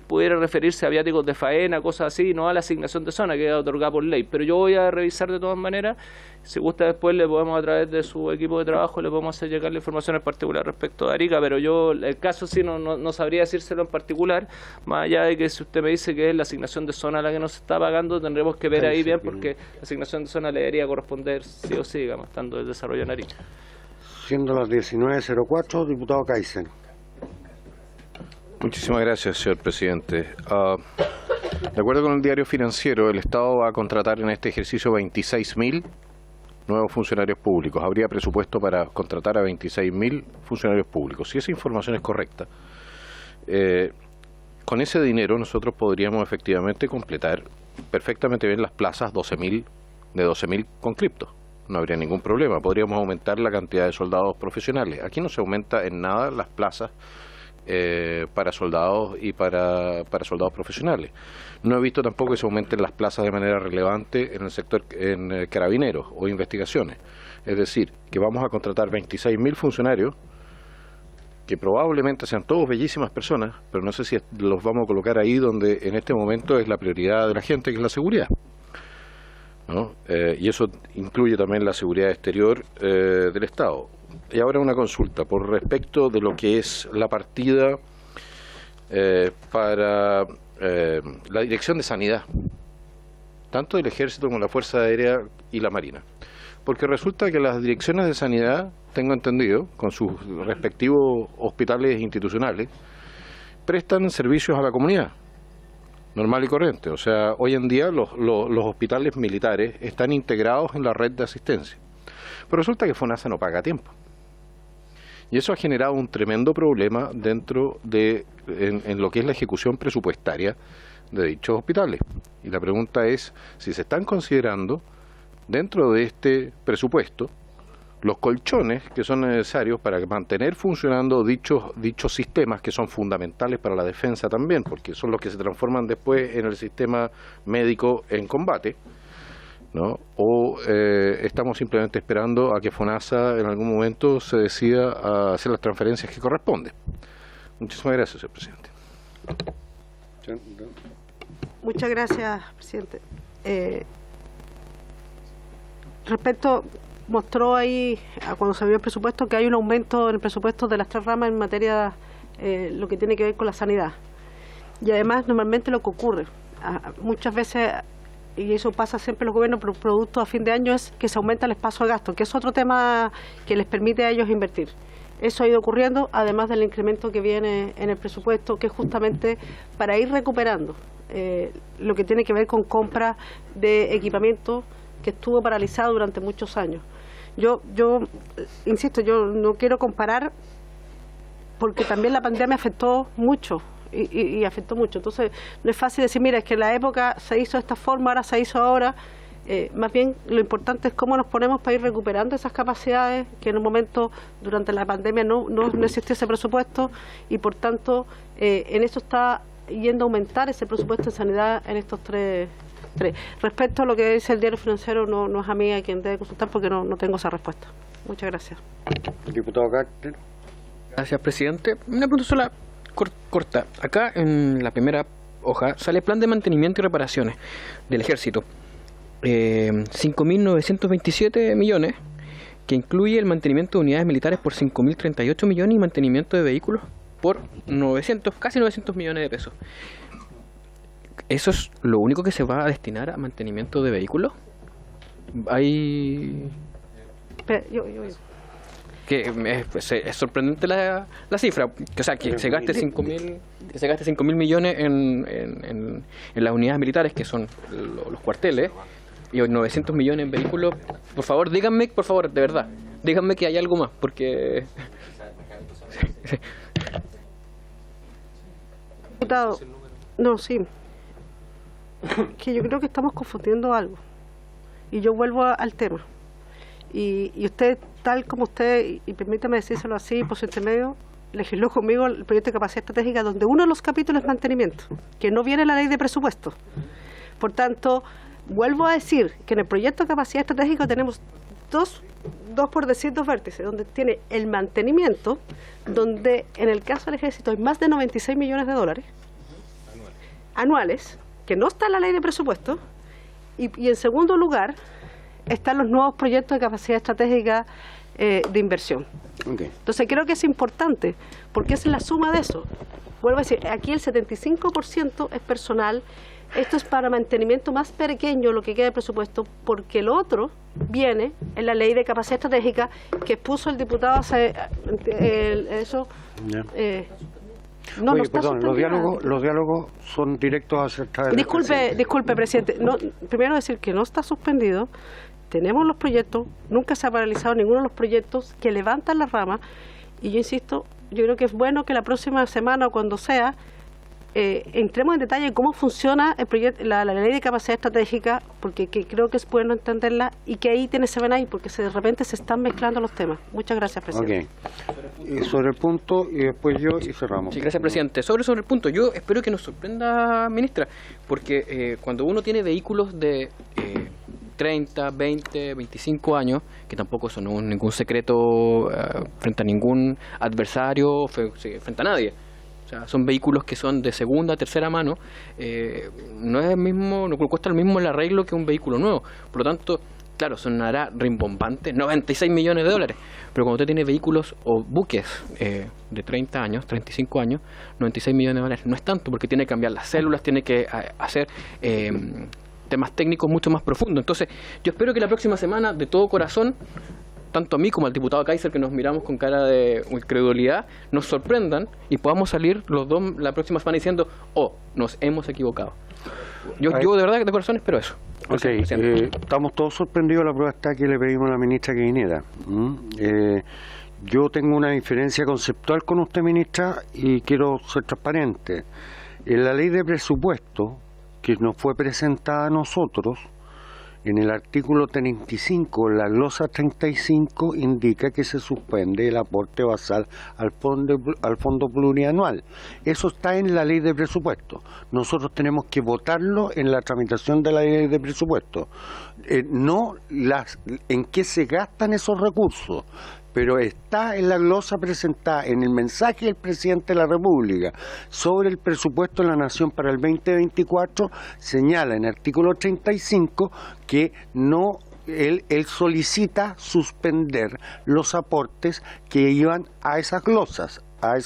G: pudiera referirse a viáticos de faena, cosas así, no a la asignación de zona que es otorgada por ley, pero yo voy a revisar de todas maneras. Si gusta después le podemos, a través de su equipo de trabajo, le podemos hacer llegar la información en particular respecto de Arica, pero yo el caso sí no sabría decírselo en particular, más allá de que si usted me dice que es la asignación de zona la que nos está pagando, tendremos que ver ahí bien, porque la asignación de zona le debería corresponder sí o sí, digamos, estando el desarrollo en Arica.
A: Siendo las 19:04, diputado Kaiser.
C: Muchísimas gracias, señor presidente. De acuerdo con el diario financiero, el Estado va a contratar en este ejercicio 26.000 nuevos funcionarios públicos. Habría presupuesto para contratar a 26.000 funcionarios públicos. Si esa información es correcta, con ese dinero nosotros podríamos efectivamente completar perfectamente bien las plazas de 12.000 con cripto. No habría ningún problema. Podríamos aumentar la cantidad de soldados profesionales. Aquí no se aumenta en nada las plazas para soldados y para soldados profesionales. No he visto tampoco que se aumenten las plazas de manera relevante en el sector en carabineros o investigaciones. Es decir, que vamos a contratar 26.000 funcionarios que probablemente sean todos bellísimas personas, pero no sé si los vamos a colocar ahí donde en este momento es la prioridad de la gente, que es la seguridad, ¿no? Y eso incluye también la seguridad exterior del Estado. Y ahora una consulta por respecto de lo que es la partida para la Dirección de Sanidad, tanto del Ejército como la Fuerza Aérea y la Marina. Porque resulta que las direcciones de sanidad, tengo entendido, con sus respectivos hospitales institucionales, prestan servicios a la comunidad, normal y corriente. O sea, hoy en día los hospitales militares están integrados en la red de asistencia. Pero resulta que FONASA no paga a tiempo. Y eso ha generado un tremendo problema dentro de en lo que es la ejecución presupuestaria de dichos hospitales. Y la pregunta es si se están considerando dentro de este presupuesto los colchones que son necesarios para mantener funcionando dichos sistemas, que son fundamentales para la defensa también, porque son los que se transforman después en el sistema médico en combate, ¿no? O estamos simplemente esperando a que FONASA en algún momento se decida a hacer las transferencias que corresponden. Muchísimas gracias, señor presidente.
F: Muchas gracias, presidente. Respecto, mostró ahí, cuando se vio el presupuesto, que hay un aumento en el presupuesto de las tres ramas en materia, lo que tiene que ver con la sanidad. Y además, normalmente lo que ocurre, muchas veces, y eso pasa siempre en los gobiernos, pero producto a fin de año, es que se aumenta el espacio de gasto, que es otro tema que les permite a ellos invertir. Eso ha ido ocurriendo, además del incremento que viene en el presupuesto, que es justamente para ir recuperando lo que tiene que ver con compra de equipamiento que estuvo paralizado durante muchos años. Yo insisto, yo no quiero comparar, porque también la pandemia afectó mucho y afectó mucho. Entonces, no es fácil decir, mira, es que en la época se hizo de esta forma, ahora se hizo ahora. Más bien, lo importante es cómo nos ponemos para ir recuperando esas capacidades, que en un momento, durante la pandemia, no existió ese presupuesto, y por tanto, en eso está yendo a aumentar ese presupuesto de sanidad en estos tres. Respecto a lo que dice el diario financiero, no es a mí a quien debe consultar, porque no tengo esa respuesta. Muchas gracias.
A: Diputado Cáceres.
K: Gracias, presidente. Una pregunta sola corta. Acá en la primera hoja sale plan de mantenimiento y reparaciones del Ejército. 5.927 millones, que incluye el mantenimiento de unidades militares por 5.038 millones y mantenimiento de vehículos por casi 900 millones de pesos. ¿Eso es lo único que se va a destinar a mantenimiento de vehículos? Hay... Que es sorprendente la cifra, o sea, que se gaste 5.000 millones en las unidades militares, que son los cuarteles, y 900 millones en vehículos. Por favor, díganme, de verdad, díganme que hay algo más, porque...
F: Diputado, no, sí, que yo creo que estamos confundiendo algo, y yo vuelvo al tema, y usted, tal como usted, y permítame decírselo así, por su intermedio, legisló conmigo el proyecto de capacidad estratégica, donde uno de los capítulos es mantenimiento, que no viene en la ley de presupuesto. Por tanto, vuelvo a decir que en el proyecto de capacidad estratégica tenemos dos vértices, donde tiene el mantenimiento, donde en el caso del Ejército hay más de 96 millones de dólares anuales, que no está en la ley de presupuesto, y en segundo lugar están los nuevos proyectos de capacidad estratégica de inversión.
A: Okay.
F: Entonces creo que es importante, porque es la suma de eso. Vuelvo a decir, aquí el 75% es personal. Esto es para mantenimiento más pequeño, lo que queda de presupuesto, porque lo otro viene en la ley de capacidad estratégica que puso el diputado eso.
A: Yeah.
F: No,
A: Oye,
F: no está
A: perdón, los diálogos son directos acerca del
F: Disculpe, presidente. No, primero decir que no está suspendido. tenemos los proyectos, nunca se ha paralizado ninguno de los proyectos que levantan las ramas, y yo insisto, yo creo que es bueno que la próxima semana o cuando sea, entremos en detalle en cómo funciona el proyecto, la ley de capacidad estratégica, porque creo que es bueno entenderla y que ahí se ven ahí, porque de repente se están mezclando los temas. Muchas gracias, presidente.
A: Y sobre el punto, y después yo, y cerramos.
K: Sí, gracias, presidente. Sobre el punto, yo espero que nos sorprenda, ministra, porque cuando uno tiene vehículos de 30, 20, 25 años, que tampoco eso no es ningún secreto frente a ningún adversario, frente a nadie. O sea, son vehículos que son de segunda, tercera mano, no es el mismo, no cuesta lo mismo el arreglo que un vehículo nuevo. Por lo tanto, claro, sonará rimbombante, 96 millones de dólares, pero cuando usted tiene vehículos o buques de 30 años, 35 años, 96 millones de dólares no es tanto, porque tiene que cambiar las células, tiene que hacer temas técnicos mucho más profundos. Entonces, yo espero que la próxima semana, de todo corazón, tanto a mí como al diputado Kaiser, que nos miramos con cara de incredulidad, nos sorprendan y podamos salir los dos la próxima semana diciendo, nos hemos equivocado. Yo de verdad que de corazón espero eso.
A: Estamos todos sorprendidos. La prueba está que le pedimos a la ministra que viniera. Yo tengo una diferencia conceptual con usted, ministra, y quiero ser transparente. En la ley de presupuesto que nos fue presentada a nosotros, en el artículo 35, la glosa 35 indica que se suspende el aporte basal al fondo plurianual. Eso está en la ley de presupuesto. Nosotros tenemos que votarlo en la tramitación de la ley de presupuesto. No en qué se gastan esos recursos, pero está en la glosa presentada en el mensaje del presidente de la República sobre el presupuesto de la Nación para el 2024, señala en el artículo 35 que él solicita suspender los aportes que iban a esas glosas, a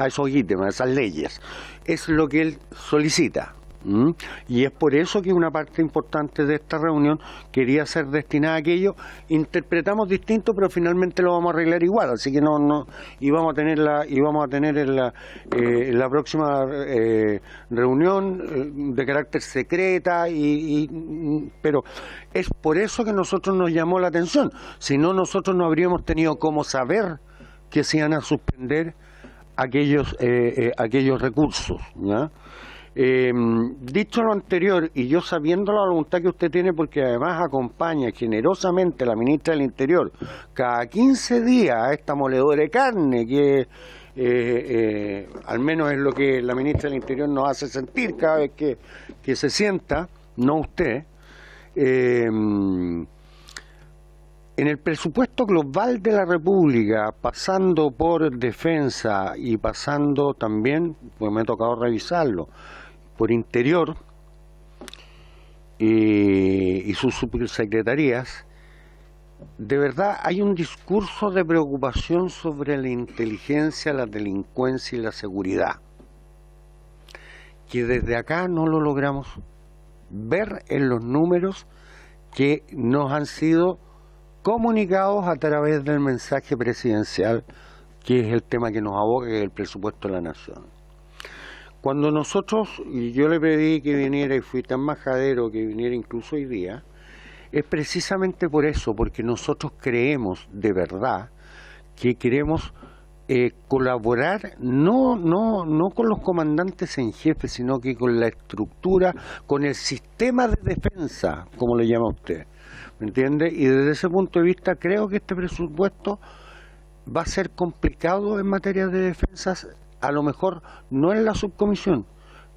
A: esos ítems, a esas leyes. Es lo que él solicita. Y es por eso que una parte importante de esta reunión quería ser destinada a aquello. Interpretamos distinto, pero finalmente lo vamos a arreglar igual, así que íbamos a tener en la próxima reunión de carácter secreta, pero es por eso que nosotros nos llamó la atención. Si no, nosotros no habríamos tenido cómo saber que se iban a suspender aquellos recursos, ¿ya? Dicho lo anterior, y yo sabiendo la voluntad que usted tiene, porque además acompaña generosamente a la ministra del Interior cada 15 días a esta moledora de carne, que al menos es lo que la ministra del Interior nos hace sentir cada vez que se sienta, no usted, en el presupuesto global de la República, pasando por defensa y pasando también, pues me ha tocado revisarlo, por interior y sus subsecretarías, de verdad hay un discurso de preocupación sobre la inteligencia, la delincuencia y la seguridad, que desde acá no lo logramos ver en los números que nos han sido comunicados a través del mensaje presidencial, que es el tema que nos aboca, que es el presupuesto de la Nación. Cuando nosotros, y yo le pedí que viniera y fui tan majadero que viniera incluso hoy día, es precisamente por eso, porque nosotros creemos de verdad que queremos colaborar no con los comandantes en jefe, sino que con la estructura, con el sistema de defensa, como le llama usted, ¿me entiende? Y desde ese punto de vista creo que este presupuesto va a ser complicado en materia de defensas, a lo mejor no en la subcomisión,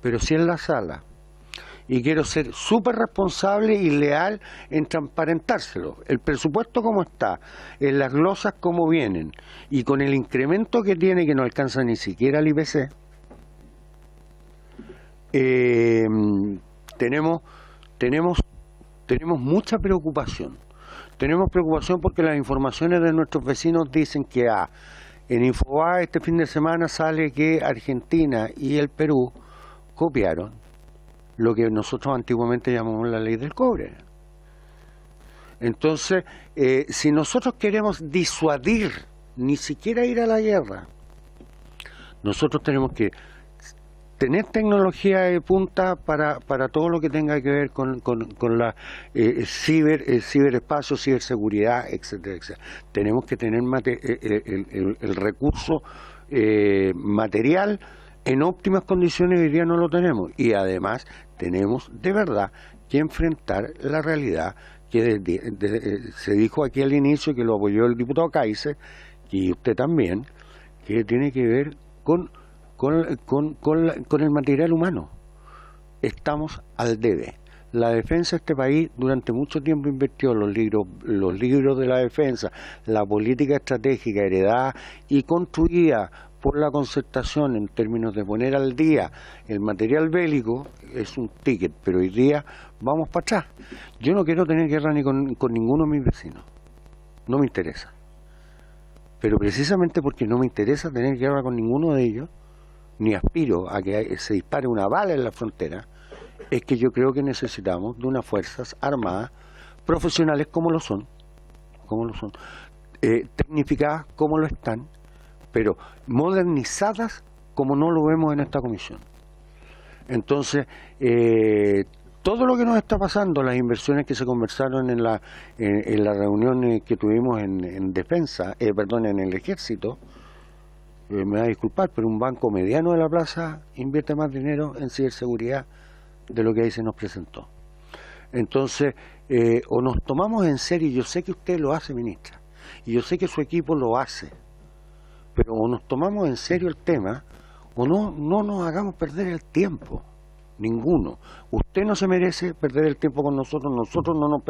A: pero sí en la sala. Y quiero ser súper responsable y leal en transparentárselo. El presupuesto como está, en las glosas como vienen, y con el incremento que tiene, que no alcanza ni siquiera el IPC, tenemos mucha preocupación. Tenemos preocupación porque las informaciones de nuestros vecinos dicen que en Infobae este fin de semana sale que Argentina y el Perú copiaron lo que nosotros antiguamente llamamos la ley del cobre. Entonces, si nosotros queremos disuadir, ni siquiera ir a la guerra, nosotros tenemos que tener tecnología de punta para todo lo que tenga que ver con la ciberespacio, ciberseguridad, etcétera, etcétera. Tenemos que tener el recurso material en óptimas condiciones, hoy día no lo tenemos, y además tenemos de verdad que enfrentar la realidad que se dijo aquí al inicio, que lo apoyó el diputado Kaiser y usted también, que tiene que ver con el material humano. Estamos al debe. La defensa de este país durante mucho tiempo invirtió los libros de la defensa, la política estratégica heredada y construida por la concertación en términos de poner al día el material bélico. Es un ticket, pero hoy día vamos para atrás. Yo no quiero tener guerra ni con ninguno de mis vecinos, no me interesa, pero precisamente porque no me interesa tener guerra con ninguno de ellos, ni aspiro a que se dispare una bala en la frontera, es que yo creo que necesitamos de unas fuerzas armadas profesionales como lo son, tecnificadas como lo están, pero modernizadas como no lo vemos en esta comisión. Entonces, todo lo que nos está pasando, las inversiones que se conversaron en la reunión que tuvimos en defensa, en el ejército, me va a disculpar, pero un banco mediano de la plaza invierte más dinero en ciberseguridad de lo que ahí se nos presentó. Entonces, o nos tomamos en serio, y yo sé que usted lo hace, ministra, y yo sé que su equipo lo hace, pero o nos tomamos en serio el tema, o no nos hagamos perder el tiempo, ninguno. Usted no se merece perder el tiempo con nosotros no nos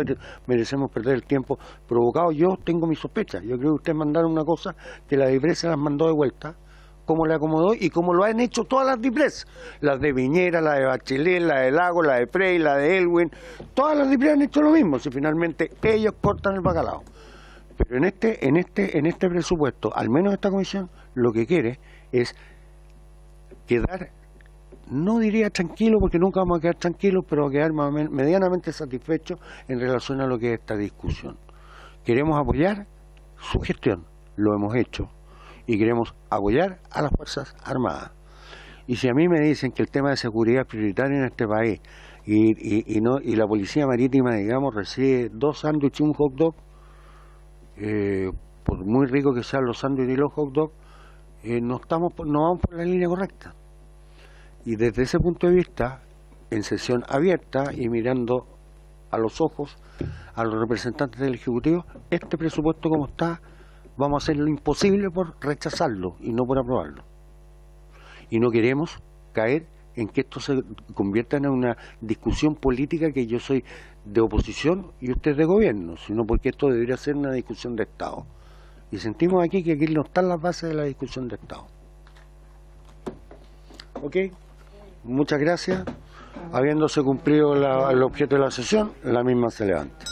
A: merecemos perder el tiempo provocado. Yo tengo mis sospechas, yo creo que ustedes mandaron una cosa que la DIPRES se las mandó de vuelta, como le acomodó y como lo han hecho todas las DIPRES, las de Viñera, la de Bachelet, la de Lago, la de Frey, la de Elwin, todas las DIPRES han hecho lo mismo, si finalmente ellos cortan el bacalao. Pero en este presupuesto, al menos esta comisión, lo que quiere es quedar, no diría tranquilo, porque nunca vamos a quedar tranquilos, pero quedar medianamente satisfechos en relación a lo que es esta discusión. Queremos apoyar su gestión, lo hemos hecho, y queremos apoyar a las Fuerzas Armadas. Y si a mí me dicen que el tema de seguridad es prioritario en este país y la Policía Marítima, digamos, recibe 2 sándwiches y un hot dog, por muy rico que sean los sándwiches y los hot dogs, no vamos por la línea correcta. Y desde ese punto de vista, en sesión abierta y mirando a los ojos a los representantes del Ejecutivo, este presupuesto como está, vamos a hacer lo imposible por rechazarlo y no por aprobarlo. Y no queremos caer en que esto se convierta en una discusión política, que yo soy de oposición y usted de gobierno, sino porque esto debería ser una discusión de Estado. Y sentimos aquí que aquí no están las bases de la discusión de Estado. ¿Ok? Muchas gracias. Habiéndose cumplido el objeto de la sesión, la misma se levanta.